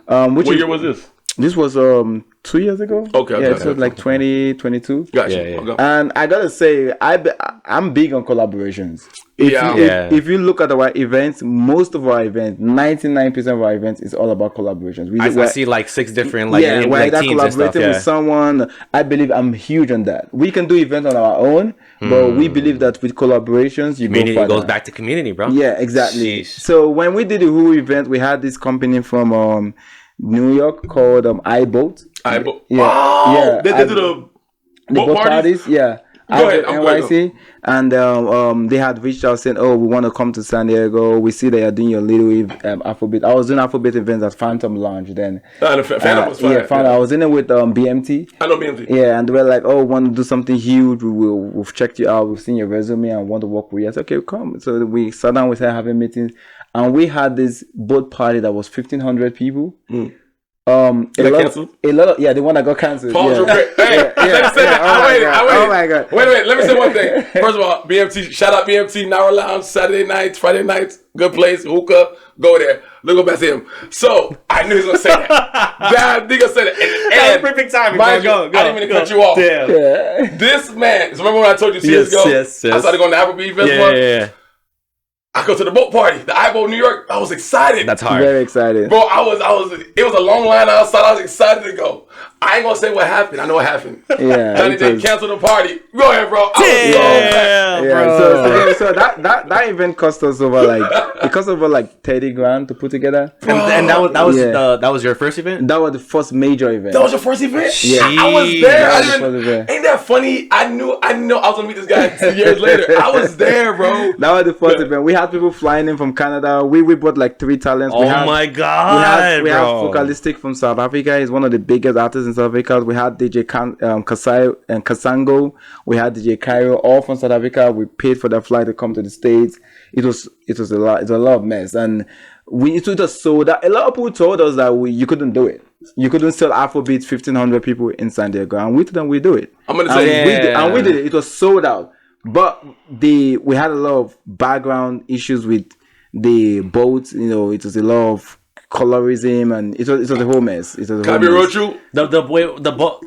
What year was this? This was 2 years ago. Okay. Yeah, it was like 2022. Gotcha. Yeah. And I gotta say, I'm big on collaborations. If you look at our events, most of our events, 99% of our events is all about collaborations. I see like 6 different we're either teams and stuff. with someone. I believe I'm huge on that. We can do events on our own, but we believe that with collaborations, community goes back to community, bro. Yeah, exactly. Sheesh. So when we did the Who event, we had this company from New York called iBoat. iBoat. Yeah. They do the boat parties? Yeah. Go ahead. NYC. And they had reached out saying, "Oh, we want to come to San Diego. We see that you're doing your little Afrobeat." I was doing Afrobeat events at Phantom Lounge then. Phantom was fine. Phantom. I was in it with BMT. I know BMT. Yeah, and they were like, "Oh, we want to do something huge. We've checked you out. We've seen your resume and want to work with you." I said, "Okay, come." So we sat down. We started having meetings, and we had this boat party that was 1,500 people. A lot of the one that got cancelled. Oh my god. Wait. Let me say one thing. First of all, BMT, shout out BMT, Nara Lounge, Saturday nights, Friday nights, good place, hookah, go there. Look up at him. So I knew he was gonna say that. That nigga said it. That was perfect timing. Go. I didn't mean to cut you off. Damn. This man, so remember when I told you 2 years ago? Yes. I started going to Afrobeat Festival. Yeah. I go to the boat party, the iBoat New York. I was excited. That's hard. Very excited. Bro, it was a long line outside. I was excited to go. I ain't gonna say what happened. I know what happened. Yeah. Johnny did cancel the party. Go ahead, bro. So that event cost us over like 30 grand to put together. And that was your first event? That was the first major event. That was your first event? Yeah. I was there. Ain't that funny? I knew I was gonna meet this guy 2 years later. I was there, bro. That was the first event. We had people flying in from Canada. We brought like 3 talents. My god, we have Focalistic from South Africa. He's one of the biggest artists in South Africa. We had DJ Kasai and Kasango. We had DJ Cairo, all from South Africa. We paid for their flight to come to the States. It was a lot. It's a lot of mess, and it was so that a lot of people told us that you couldn't do it. You couldn't sell Afrobeats 1,500 people in San Diego, and we told them we do it. I'm gonna say, we did it. It was sold out, but we had a lot of background issues with the boats. It was a lot of colorism, and it was a whole mess. Can I be real true? The boat.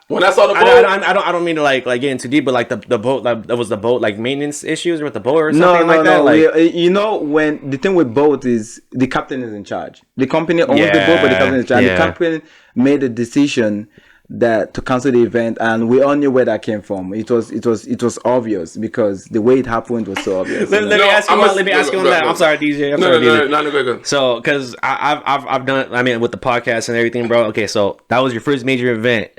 When I saw the boat, I don't mean to like get into deep, but like the boat, that was the boat like maintenance issues with the boat or something like that. When the thing with boat is the captain is in charge. The company owns the boat, but the captain is in charge. The captain made a decision that to cancel the event, and we all knew where that came from. It was obvious because the way it happened was so obvious. Let me ask you on that. I'm sorry, DJ. No, go. So, because I've done, with the podcast and everything, bro. Okay, so that was your first major event.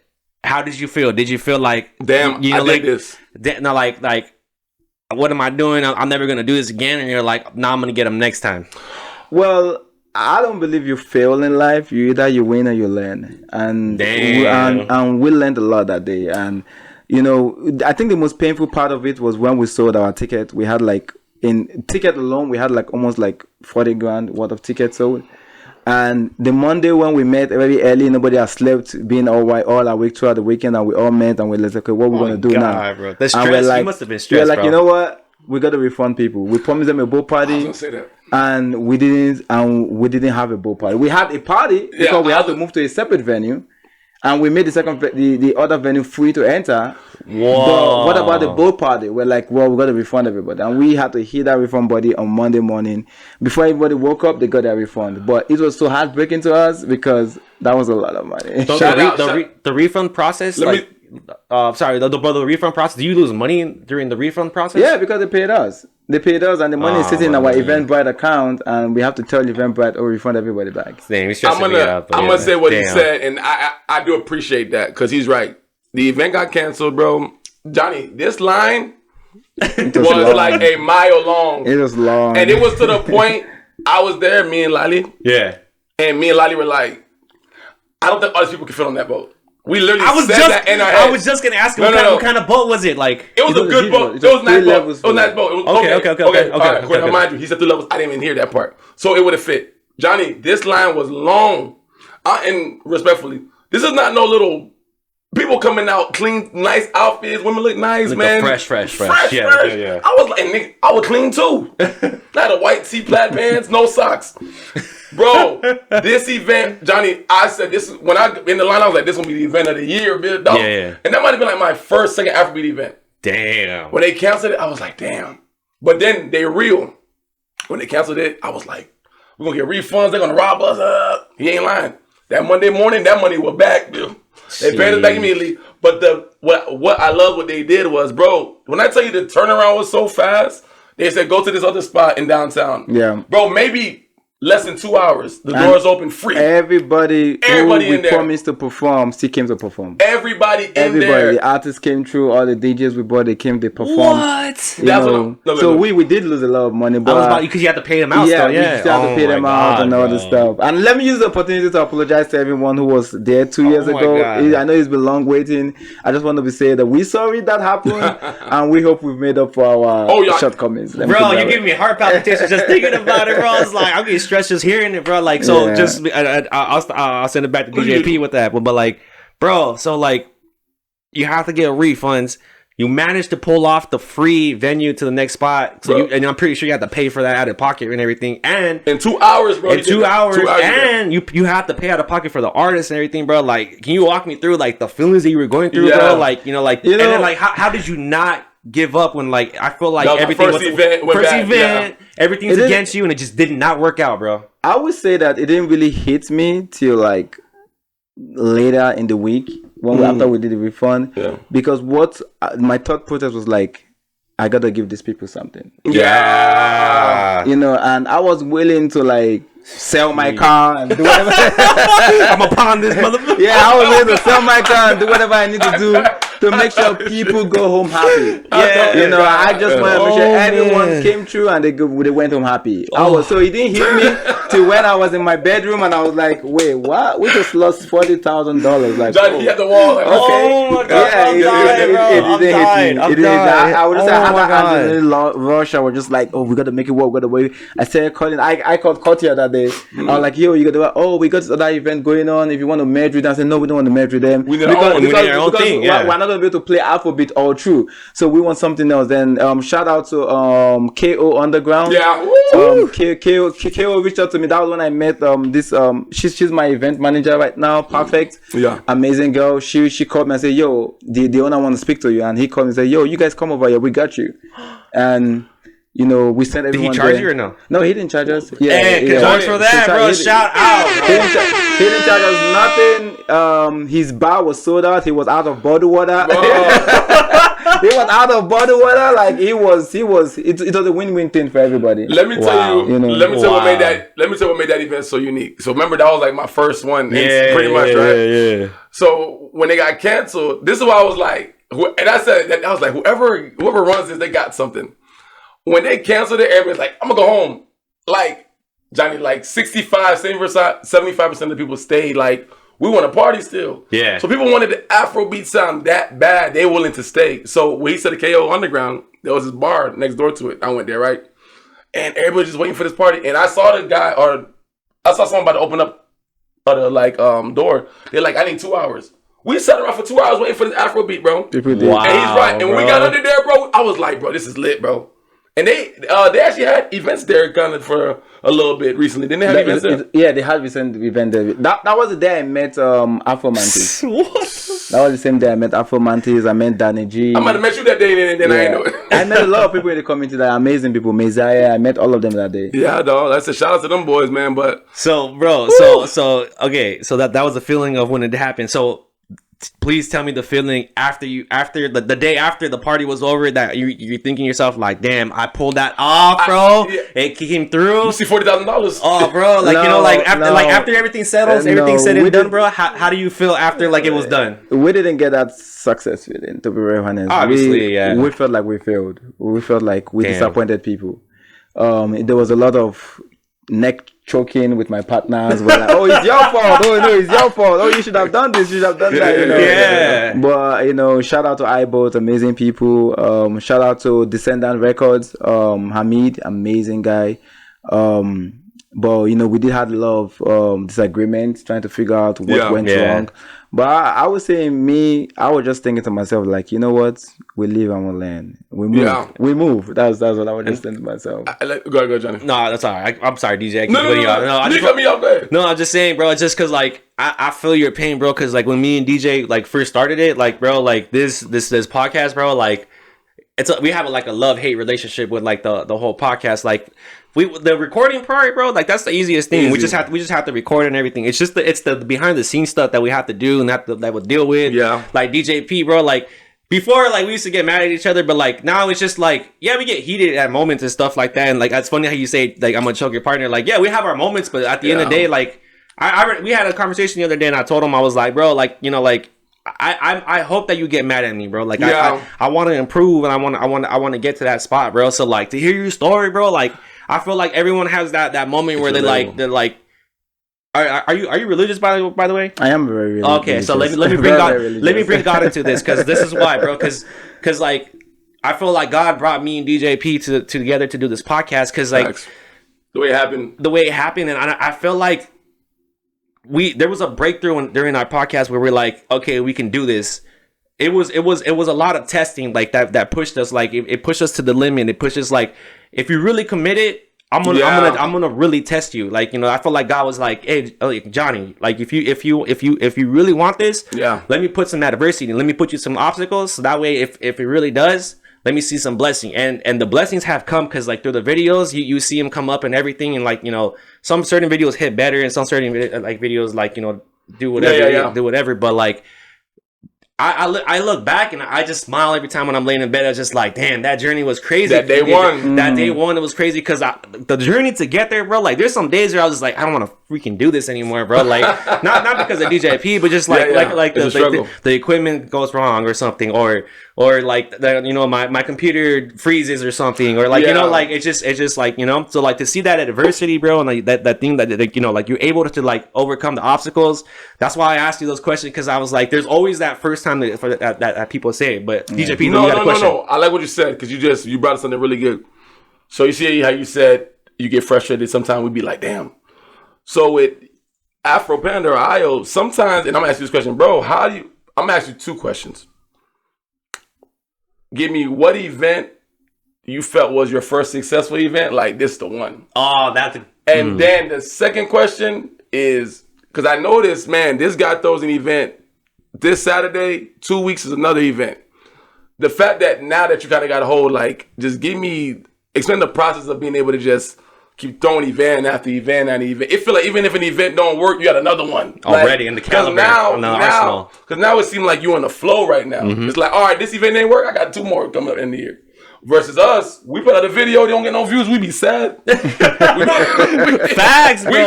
How did you feel? Did you feel like, damn, I did this? No, like what am I doing? I'm never gonna do this again. And you're like, nah, I'm gonna get them next time. Well, I don't believe you fail in life. You win or you learn, and we learned a lot that day. And I think the most painful part of it was when we sold our ticket. We had like in ticket alone, we had like almost like 40 grand worth of tickets sold. And the Monday when we met very early, nobody has slept, being all awake throughout the weekend, and we all met and we're like, okay, what we're gonna do now? Bro. The stress, and we're like, you must have been stressed. We're like, bro. You know what? We gotta refund people. We promised them a boat party. I was gonna say that. And we didn't have a boat party. We had a party because we had to move to a separate venue, and we made the other venue free to enter. Whoa. But what about the boat party? We're like, well, we got to refund everybody, and we had to hit that refund body on Monday morning. Before everybody woke up, they got their refund. But it was so heartbreaking to us because that was a lot of money. So the refund process, the refund process. Do you lose money during the refund process? Yeah, because they paid us. And the money is sitting in our Eventbrite account, and we have to tell Eventbrite or refund everybody back. I'm gonna say what he said, and I do appreciate that because he's right. The event got canceled, bro. Johnny, this line was like a mile long. It was long, and it was to the point I was there. Me and Lali, and me and Lali were like, I don't think other people can fit on that boat. We literally I was just gonna ask him what kind of boat was it? Like it was a good boat. It was nice boat. It was nice boat. Okay. Mind you, he said 3 levels. I didn't even hear that part, so it would have fit. Johnny, this line was long, and respectfully, this is not no little people coming out clean, nice outfits. Women look nice, man. Fresh. Yeah. I was like, nigga, I was clean too. Not a white C-plaid pants, no socks. Bro, this event, Johnny, I said this when I in the line, I was like, this is gonna be the event of the year, bitch. Yeah. And that might have been like my second Afrobeat event. Damn. When they canceled it, I was like, damn. But then they real. When they canceled it, I was like, we're gonna get refunds, they're gonna rob us. He ain't lying. That Monday morning, that money was back, dude. They paid us back immediately. But what I love what they did was, bro, when I tell you the turnaround was so fast, they said go to this other spot in downtown. Yeah. Bro, maybe less than 2 hours. The doors open free. Everybody who we promised to perform still came to perform. Everybody in there. The artists came through, all the DJs we brought, they performed. What? So we did lose a lot of money. But because you had to pay them out. Yeah, we still had to pay them out and all this stuff. And let me use the opportunity to apologize to everyone who was there 2 years ago. I know it's been long waiting. I just want to say that we sorry that happened, and we hope we've made up for our shortcomings. Bro, you're giving me heart palpitations just thinking about it, bro. It's like I'm getting stressed just hearing it, bro. Like, so just I'll send it back to DJP with that. But like, bro, so like you have to get refunds. You managed to pull off the free venue to the next spot, so and I'm pretty sure you have to pay for that out of pocket and everything. And in 2 hours, bro. In 2 hours, and you have to pay out of pocket for the artists and everything, bro. Like, can you walk me through like the feelings that you were going through, bro? Like, and then like how did you not give up when like I feel like everything was first event, everything's against you, and it just did not work out, bro. I would say that it didn't really hit me till like later in the week after we did the refund, because what my thought process was like, I gotta give these people something. And I was willing to like sell my car and do whatever. I'm upon this motherfucker. Yeah, I was willing to sell my car and do whatever I need to do to make sure people go home happy. I just want to make sure everyone came through and they went home happy. So it didn't hit me till when I was in my bedroom and I was like, wait, what? We just lost $40,000. Like, Johnny hit the wall. Like, oh my god, I'm dying. I would just had a rush. I was just like, we gotta make it work. We gotta wait. I started calling. I called Kotia that day. I was like, yo, you gotta. We got this other event going on. If you want to merge with them, I said, no, we don't want to merge with them. We need our own thing. We're not gonna be able to play AFROBEAT all through. So we want something else. Then shout out to KO Underground. Yeah. KO reached out to me. That was when I met she's my event manager right now. Perfect. Yeah. Amazing girl. She called me and said, yo, the owner want to speak to you. And he called me and said, yo, you guys come over here. We got you. And we sent everyone. Did he charge you or no? No, he didn't charge us. Congrats for that, bro. Shout out. He didn't charge us nothing. His bar was sold out. He was out of bottled water. He was out of bottled water. Like it was a win-win thing for everybody. Let me tell you. Let me tell you what made that event so unique. So remember, that was like my first one. Pretty much, right? Yeah. So when they got canceled, this is why I was like, and I said that I was like, whoever runs this, they got something. when they canceled it, everybody's like, I'm gonna go home. Like, Johnny, like 65, 75% of the people stayed. Like, we want to party still. Yeah. So people wanted the Afrobeat sound that bad, they willing to stay. So when he said the KO Underground, there was this bar next door to it. I went there, right? And everybody just waiting for this party. And I saw the guy, or I saw someone about to open up the door. They're like, I need 2 hours. We sat around for 2 hours waiting for this Afrobeat, bro. Wow, and he's right. And when we got under there, bro, I was like, bro, this is lit, bro. And they actually had events there kind of for a little bit recently. Didn't they have events there? Yeah, they had recent event there. That was the day I met Afro Mantis. What? That was the same day I met Afro Mantis. I met Danny G. I might have met you that day, and then I ain't know it. I met a lot of people in the community that are amazing people. Messiah, I met all of them that day. Yeah, dog. That's a shout out to them boys, man. But so, bro, okay, so that was the feeling of when it happened. So, please tell me the feeling after the day after the party was over, that you're thinking yourself like, damn, I pulled that off, bro. It came through. You see $40,000. Oh, bro, like after everything settles, everything said and done, bro. How do you feel after like it was done? We didn't get that success feeling, to be very honest. Obviously, yeah. We felt like we failed. We felt like we disappointed people. There was a lot of neck choking with my partners. We're like, oh, it's your fault. Oh, no, it's your fault. Oh, you should have done this. You should have done that. You know? Yeah. But, shout out to iBot, amazing people. Shout out to Descendant Records, Hamid, amazing guy. But, we did have a lot of disagreements, trying to figure out what went wrong. But I would say I was just thinking to myself, like, you know what? We live and we learn. We move. Yeah. We move. That's what I was just thinking to myself. Go, Johnny. No, that's all right. I'm sorry, DJ. No, you cut me off, man. No, I'm just saying, bro. It's just because, like, I feel your pain, bro. Because, like, when me and DJ, like, first started it, like, bro, like, this podcast, bro, like, we have, like, a love-hate relationship with, like, the whole podcast. Like, the recording part, bro, like, that's the easiest thing. We just have to record and everything. It's just the behind the scenes stuff that we have to do and that we'll deal with. Yeah. Like DJP, bro, like before, like we used to get mad at each other, but like now it's just like, yeah, we get heated at moments and stuff like that. And like, it's funny how you say, like, I'm gonna choke your partner. Like, yeah, we have our moments, but at the end of the day, like, we had a conversation the other day, and I told him, I was like, bro, like, like, I hope that you get mad at me, bro. Like, I want to improve, and I want to get to that spot, bro. So like, to hear your story, bro, like, I feel like everyone has that moment where they're like, are you religious by the way? I am very religious. Okay, so let me bring God into this, because this is why, bro. Because like, I feel like God brought me and DJP together to do this podcast, because like the way it happened, and I feel like there was a breakthrough during our podcast where we're like, okay, we can do this. It was a lot of testing like that pushed us, like it pushed us to the limit. It pushes, like, if you're really committed, I'm gonna really test you. Like, I feel like God was like, hey, Johnny, like, if you really want this, let me put some adversity, let me put you some obstacles, so that way if it really does, let me see some blessing. And the blessings have come, because like through the videos you see them come up and everything, and like, some certain videos hit better, and some certain like videos, like, do whatever, do whatever. But like, I look back and I just smile every time when I'm laying in bed. I was just like, damn, that journey was crazy. That day one, it was crazy, because the journey to get there, bro. Like, there's some days where I was just like, I don't want to freaking do this anymore, bro. Like, not because of DJP, but just like like the equipment goes wrong or something, or like my computer freezes or something, or like like it's just like, so like, to see that adversity, bro, and like that thing that like you're able to like overcome the obstacles. That's why I asked you those questions, because I was like, there's always that first time that people say it. But DJP, you got a question. No, I like what you said, because you brought up something really good. So you see how you said you get frustrated. Sometimes we'd be like, damn. So with Afro Panda or IO, sometimes, and I'm gonna ask you this question, bro. I'm gonna ask you two questions. Give me what event you felt was your first successful event. Like, this the one. Oh, and then the second question is, because I noticed, man, this guy throws an event this Saturday, 2 weeks is another event. The fact that now that you kind of got a hold, like, just explain the process of being able to just keep throwing event after event after event. It feel like even if an event don't work, you got another one already in the calendar, on the arsenal. Because now it seems like you're in the flow right now. It's like, all right, this event didn't work, I got 2 more coming up in the year. Versus us, we put out a video, they don't get no views, we be sad. Facts, bro. We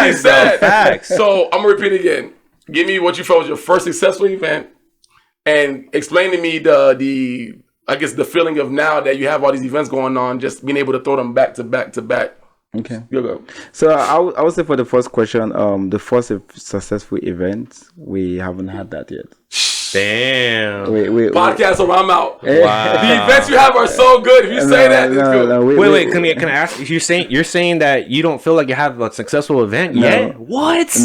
be sad. Facts. So I'm gonna repeat again. Give me what you felt was your first successful event, and explain to me the I guess the feeling of now that you have all these events going on, just being able to throw them back to back to back. Okay. You go. So I would say for the first question, the first successful event, we haven't had that yet. Damn. Podcast or I'm out. Wow. The events you have are so good. If you say that, it's good. Wait. Can I ask? You're saying that you don't feel like you have a successful event yet? What?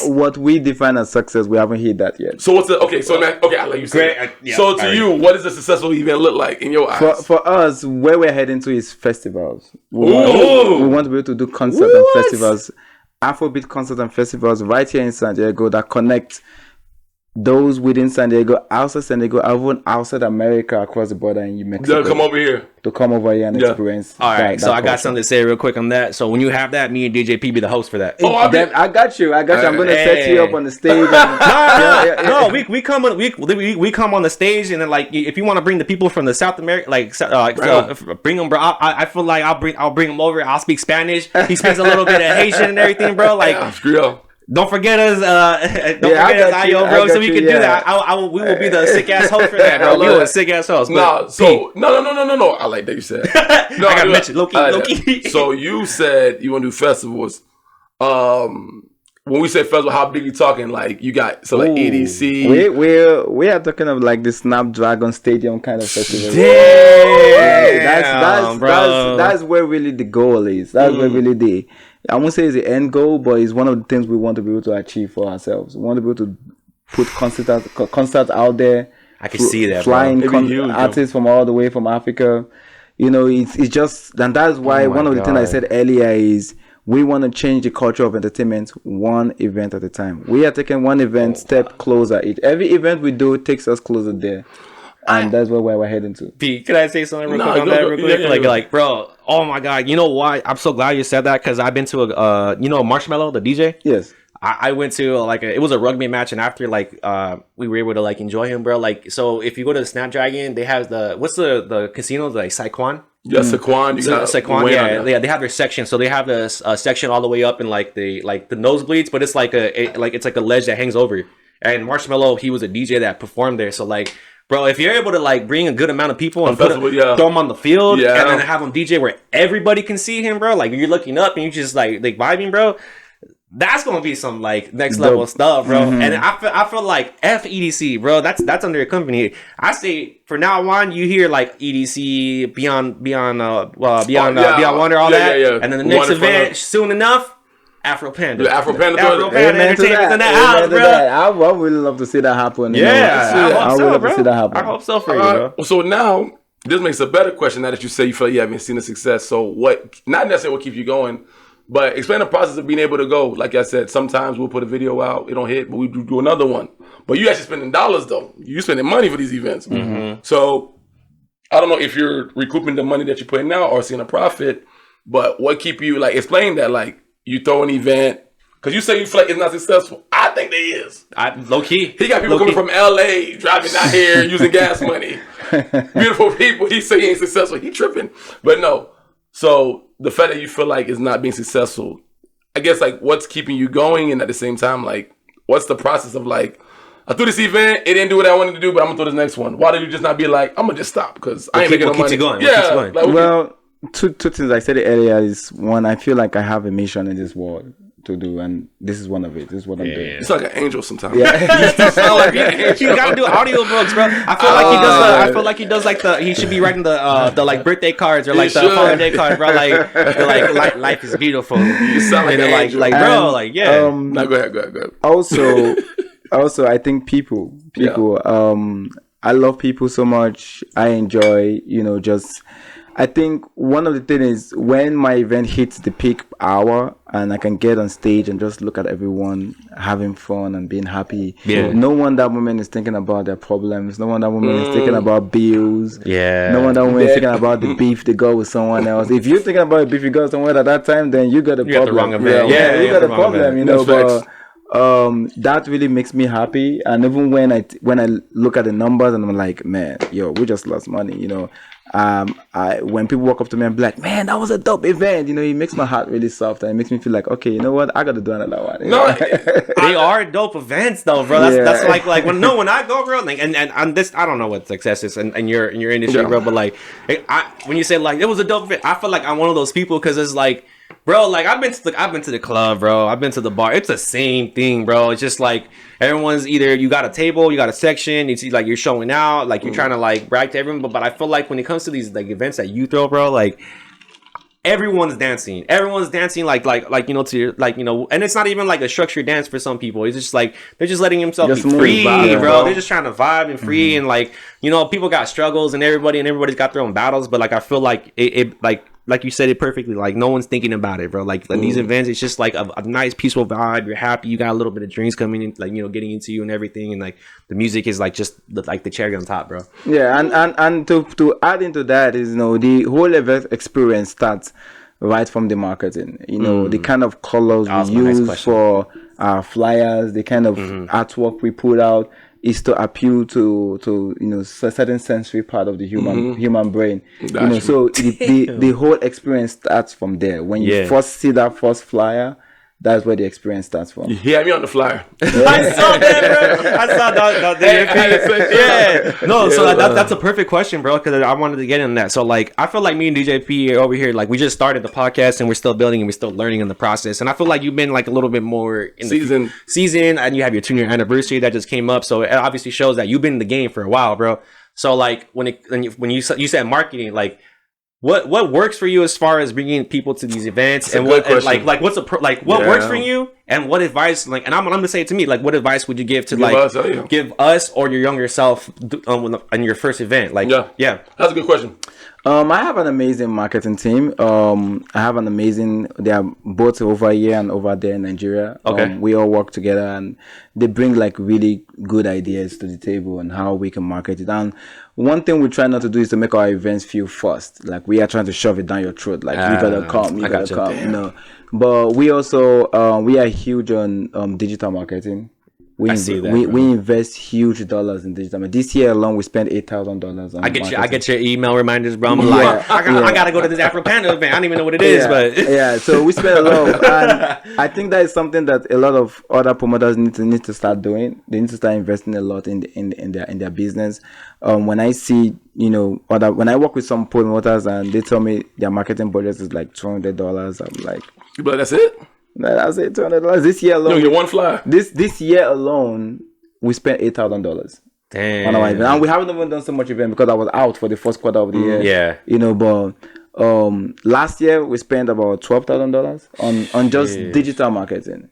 What we define as success, we haven't hit that yet. So what's the I'll let you say. So to you, what does a successful event look like in your eyes? For us, where we're heading to is festivals. We want to be able to do concerts and festivals, Afrobeat concerts and festivals right here in San Diego that connect those within San Diego, outside San Diego, even outside America, across the border in Mexico. Come over here. To come over here and experience. All right, so I got something to say real quick on that. So when you have that, me and DJP be the host for that. I got you. I'm gonna set you up on the stage. No, we come on the stage, and then like if you want to bring the people from the South America, bring them, bro. I feel like I'll bring them over. I'll speak Spanish. He speaks a little bit of Haitian and everything, bro. Like don't forget us, IO, bro, so we can do that. We will be the sick ass host for that, bro. We will a sick ass host. No. I like that you said. No, I gotta mention Loki. So you said you want to do festivals. When we say festival, how big you talking? Like you got EDC. We are talking of like the Snapdragon Stadium kind of festival. Damn, that's where really the goal is. That's where really I won't say it's the end goal, but it's one of the things we want to be able to achieve for ourselves. We want to be able to put concerts out there. I can see that, flying artists from all the way from Africa. You know, it's just, and that's why one of the things I said earlier is we want to change the culture of entertainment one event at a time. We are taking one event step closer. Every event we do takes us closer there. And that's where we're heading to. P, can I say something real quick on that? Real quick? Like, bro, oh my God. You know why? I'm so glad you said that because I've been to Marshmello, the DJ? Yes. I went to it was a rugby match, and after we were able to enjoy him, bro. Like, so if you go to the Snapdragon, they have what's the casino, like Saquon? Yeah, Saquon. Saquon. Yeah, they have their section. So they have this section all the way up in the nosebleeds, but it's like a ledge that hangs over. And Marshmello, he was a DJ that performed there. So bro, if you're able to bring a good amount of people and throw them on the field and then have them DJ where everybody can see him, bro, like you're looking up and you just like vibing, bro, that's gonna be some next level stuff, bro. And I feel like EDC, bro, that's under your company. I say for now on, you hear EDC, Beyond Wonder, all that, and then the next event soon enough. Afro Panda. The Afro Panda Entertainment in the house, bro. I would really love to see that happen. I would love to see that happen. I hope so for you, bro. So now, this makes a better question now that you say you feel like you haven't seen the success. So what, not necessarily what keeps you going, but explain the process of being able to go. Like I said, sometimes we'll put a video out, it don't hit, but we do another one. But you actually spending dollars though. You spending money for these events. Mm-hmm. So I don't know if you're recouping the money that you're putting out or seeing a profit, but what keep you, explain that, you throw an event, because you say you feel like it's not successful. I think they is. Low key. He got people coming from LA, driving out here, using gas money. Beautiful people. He say he ain't successful. He tripping. But no. So the fact that you feel like it's not being successful, I guess what's keeping you going, and at the same time, what's the process of I threw this event, it didn't do what I wanted to do, but I'm gonna throw this next one. Why did you just not be I'm gonna just stop because I ain't making no money? Two things I said earlier is one, I feel like I have a mission in this world to do, and this is one of it. This is what I'm doing. It's like an angel sometimes. Yeah. You sound like an angel. You gotta do audiobooks, bro. I feel like he does he should be writing the birthday cards or the holiday cards, bro. Life is beautiful. You sound like an angel. No, go ahead. Also, I think people. I love people so much. I enjoy, I think one of the things is when my event hits the peak hour and I can get on stage and just look at everyone having fun and being happy. Yeah. No one that moment is thinking about their problems. No one that moment is thinking about bills. Yeah. No one that moment is thinking about the beef they got with someone else. If you're thinking about a beef you got with someone at that time, then you got a problem. You got the wrong event. You got a problem, but that really makes me happy. And even when I look at the numbers and I'm like, man, we just lost money, when people walk up to me and be like, man, that was a dope event, it makes my heart really soft, and it makes me feel like, okay, you know what, I gotta do another one. No, they are dope events though, bro. That's like when I go, bro, like, and this, I don't know what success is in your industry, bro, but like, when you say like it was a dope event, I feel like I'm one of those people, because it's like, bro, like I've been to the club, bro. I've been to the bar. It's the same thing, bro. It's just like everyone's either you got a table, you got a section. It's like you're showing out, like you're trying to like brag to everyone. But I feel like when it comes to these like events that you throw, bro, like everyone's dancing. Everyone's dancing like to your, like, and it's not even like a structured dance for some people. It's just like they're just letting themselves be free, bro. They're just trying to vibe and free, and like, people got struggles, and everybody's got their own battles. But like I feel like it like you said it perfectly, like no one's thinking about it, bro. Like these events, it's just like a nice peaceful vibe. You're happy, you got a little bit of drinks coming in, like, getting into you and everything, and like the music is like just like the cherry on top, bro. Yeah, and to add into that is, the whole event experience starts right from the marketing. The kind of colors we use for our flyers, the kind of artwork we put out is to appeal to a certain sensory part of the human brain. So the whole experience starts from there. When you first see that first flyer, that's where the experience starts from. He had me on the flyer. I saw that, bro. I saw that. Yeah. No, so that's a perfect question, bro, because I wanted to get in that. So, like, I feel like me and DJ P over here, like, we just started the podcast, and we're still building, and we're still learning in the process. And I feel like you've been, like, a little bit more in the season, and you have your 2-year anniversary that just came up. So, it obviously shows that you've been in the game for a while, bro. So, like, when you said marketing, like, what works for you as far as bringing people to these events, and what works for you, and what advice, like, and I'm gonna say it to me, like, what advice would you give to give us or your younger self on your first event? Like, yeah, that's a good question. I have an amazing marketing team. They are both over here and over there in Nigeria. Okay. We all work together, and they bring like really good ideas to the table on how we can market it. And one thing we try not to do is to make our events feel forced. Like we are trying to shove it down your throat. Like you gotta come. But we also we are huge on digital marketing. We invest huge dollars in digital. This year alone, we spent $8,000 on. I get your email reminders, bro. I'm like, I gotta go to this Afro Panda event. I don't even know what it is, but so we spend a lot. And I think that is something that a lot of other promoters need to start doing. They need to start investing a lot in their business. When I see, when I work with some promoters and they tell me their marketing budget is like $200, I'm like, but that's it. That's it, $200 this year alone. No, you're one flyer. This year alone, we spent $8,000. Damn. On our event. And we haven't even done so much event because I was out for the first quarter of the year. Yeah. But last year we spent about $12,000 on just digital marketing,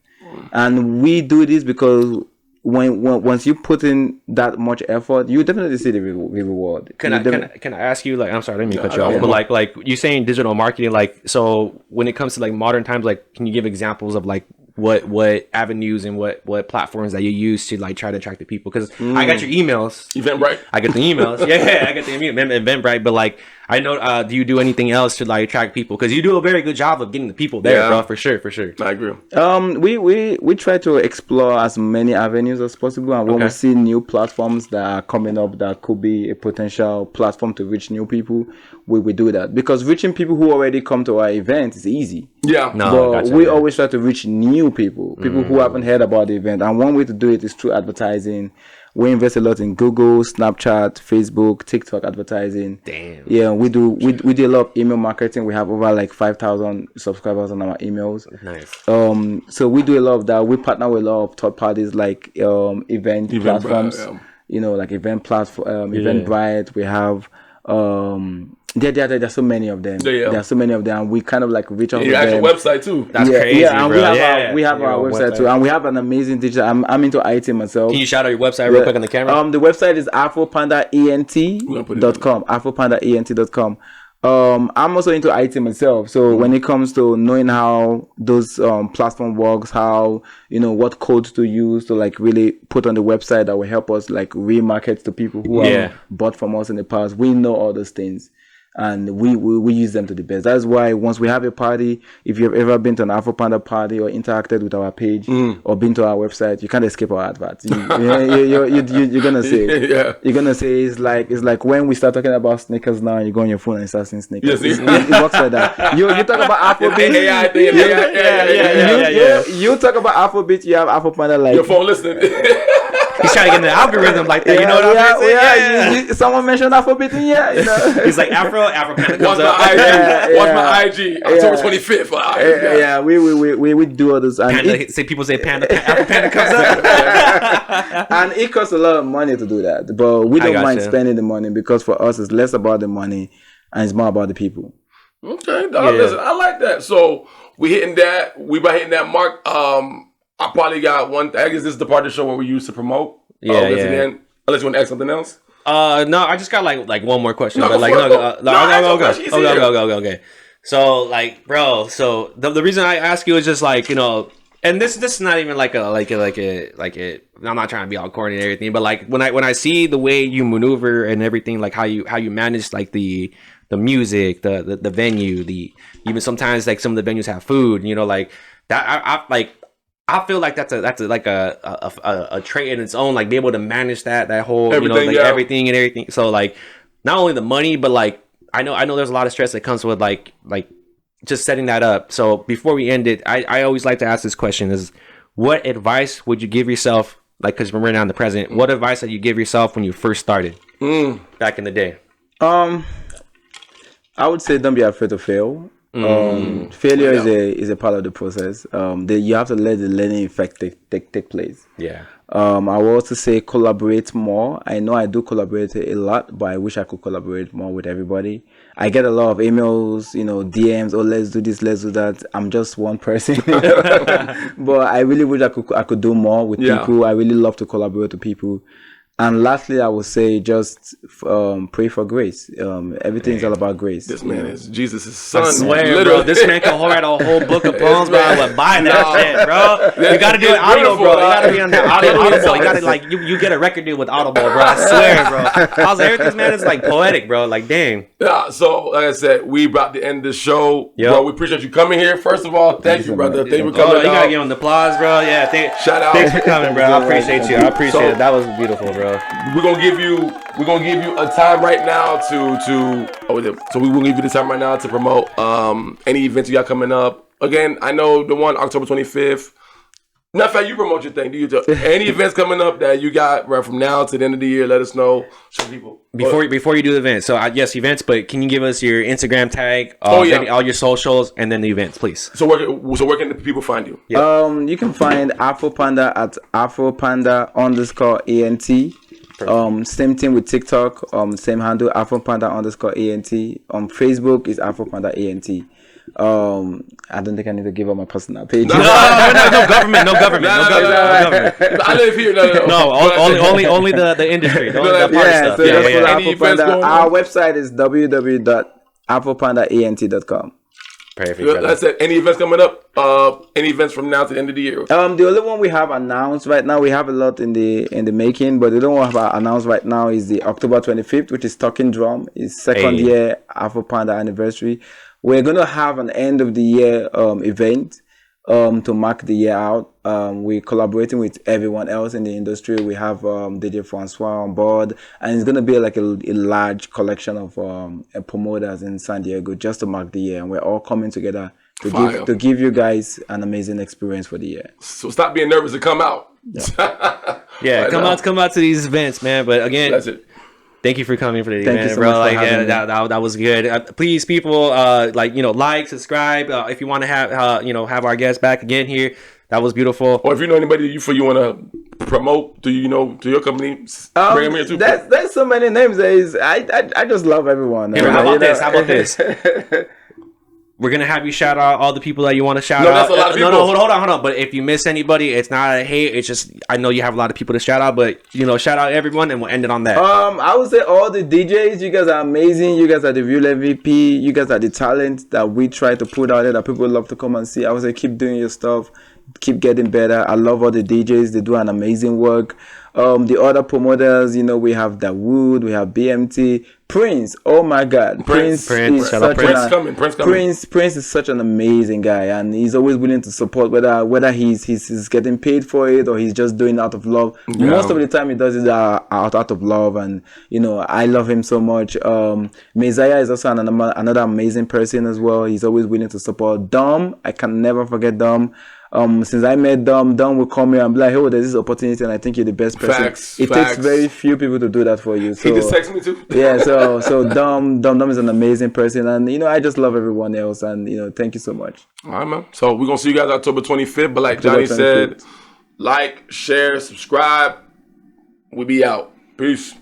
and we do this because once you put in that much effort, you definitely see the reward. Can I ask you, like, I'm sorry, I didn't mean to cut you off, but like you saying digital marketing, like, so when it comes to like modern times, like, can you give examples of like what avenues and what platforms that you use to like try to attract the people? Because I got your emails. Eventbrite. I get the emails. Yeah, I get the Eventbrite. But like, I know, do you do anything else to like attract people? Because you do a very good job of getting the people there, bro. For sure. I agree. We try to explore as many avenues as possible, and when we see new platforms that are coming up that could be a potential platform to reach new people, we do that, because reaching people who already come to our event is easy. Yeah. But we always try to reach new people who haven't heard about the event, and one way to do it is through advertising. We invest a lot in Google, Snapchat, Facebook, TikTok advertising. Damn. Yeah, we do a lot of email marketing. We have over like 5,000 subscribers on our emails. Nice. So we do a lot of that. We partner with a lot of third parties like event platforms. Like Eventbrite. We have there are so many of them. There are so many of them. We kind of like reach out to them. Your actual website too. That's crazy, and bro. we have our website too, and we have an amazing digital. I'm into IT myself. Can you shout out your website real quick on the camera? The website is afropandaent.com. afropandaent.com. I'm also into IT myself, so when it comes to knowing how those platform works, how what codes to use to like really put on the website that will help us like remarket to people who have bought from us in the past, we know all those things. and we use them to the best. That's why once we have a party, if you've ever been to an Afro Panda party or interacted with our page or been to our website, you can't escape our adverts. You're gonna say you're gonna say it's like when we start talking about sneakers now, and you go on your phone and start seeing sneakers. Yes, it works like that. You talk about Afrobeat. AI thing. You talk about Afrobeat. You have Afro Panda like your phone listening. He's trying to get in the algorithm like that. You know what I'm saying? Someone mentioned Afrobeat. He's like Afro Panda comes Watch up. my IG. Watch my IG. October 25th. We do all this. And Panda, people say Panda. Afro Panda comes up. And it costs a lot of money to do that, but we don't mind spending the money because for us it's less about the money and it's more about the people. Okay, listen, I like that. So we hitting that. We about hitting that mark. I probably got one. I guess this is the part of the show where we used to promote. Unless you want to ask something else. No, I just got like one more question. No, but like, okay. So like, bro. So the reason I ask you is just like, you know, and this is not even like a. I'm not trying to be all corny and everything, but like when I see the way you maneuver and everything, like how you manage like the music, the venue, even sometimes like some of the venues have food, you know, like that. I feel like that's a trait in its own, like be able to manage that whole everything, you know, like everything and everything. So like not only the money, but like I know there's a lot of stress that comes with like just setting that up. So before we end it, I always like to ask this question: is what advice would you give yourself? Like, because we're now in the present, what advice did you give yourself when you first started back in the day? I would say don't be afraid to fail. Failure is a part of the process. You have to let the learning effect take place. Yeah. I will also say collaborate more. I know I do collaborate a lot, but I wish I could collaborate more with everybody. I get a lot of emails, you know, DMs. Oh, let's do this, let's do that. I'm just one person, but I really wish I could do more with people. I really love to collaborate with people. And lastly, I would say just pray for grace. Everything's all about grace. This man is Jesus' son. I swear, bro. This man can write a whole book of poems, bro. I would buy that shit, bro. You gotta do it audio, bro. You gotta be on the Audible. You gotta like you get a record deal with Audible, bro. I swear, bro. I was like, everything, man, is like poetic, bro. Like, dang. Yeah. So, like I said, we about to end the show, bro. We appreciate you coming here. First of all, thank you, brother. Thank you for coming. You gotta give him the applause, bro. Yeah. Shout out. Thanks for coming, bro. I appreciate you. I appreciate it. That was beautiful, bro. We're gonna give you a time right now so we will give you the time right now to promote any events you got coming up. Again, I know the one October 25th. Not fact, you promote your thing. Do you any events coming up that you got right from now to the end of the year? Let us know. Show people before you do the event. So yes, events, but can you give us your Instagram tag, all your socials, and then the events, please? So where can the people find you? You can find Afro Panda at AfroPanda_ANT. Same thing with TikTok. Same handle AfroPanda_ANT. On Facebook is AfroPanda_ANT. I don't think I need to give up my personal page. No government. I live here. No, only the industry. Only the party stuff. Our website is www.afropanda.ant.com. Perfect. Like I said, any events coming up? Any events from now to the end of the year? The only one we have announced right now, we have a lot in the making, but the only one we have announced right now is the October 25th, which is Talking Drum. It's second year Afro Panda anniversary. We're gonna have an end of the year event to mark the year out. We're collaborating with everyone else in the industry. We have DJ Francois on board, and it's gonna be like a large collection of promoters in San Diego just to mark the year. And we're all coming together to give you guys an amazing experience for the year. So stop being nervous and come out. Come out to these events, man. But again, that's it. Thank you for coming for the event, bro. Like, that was good. Please, people, like, subscribe. If you want to have our guests back again here, that was beautiful. Or if you know anybody you want to promote to your company, bring them here too. There's so many names. I just love everyone. How about this? We're gonna have you shout out all the people that you want to shout out. That's a lot of people. No, hold on. But if you miss anybody, it's not a hate. It's just I know you have a lot of people to shout out, but shout out everyone, and we'll end it on that. I would say all the DJs. You guys are amazing. You guys are the real MVP. You guys are the talent that we try to put out there that people love to come and see. I would say keep doing your stuff, keep getting better. I love all the DJs. They do an amazing work. The other promoters, we have Dawood, we have BMT, Prince. Oh my God, Prince is such Prince is such an amazing guy, and he's always willing to support whether he's getting paid for it or he's just doing it out of love. Yeah. Most of the time he does it out of love, and I love him so much. Messiah is also another amazing person as well. He's always willing to support. Dom, I can never forget Dom. Since I met Dom will call me and be like, "Oh, there's this opportunity, and I think you're the best person." It takes very few people to do that for you. So, he just texted me too. Yeah, so Dom is an amazing person, and I just love everyone else, and thank you so much. All right, man. So we're gonna see you guys October 25th. But like Johnny said, like, share, subscribe. We be out. Peace.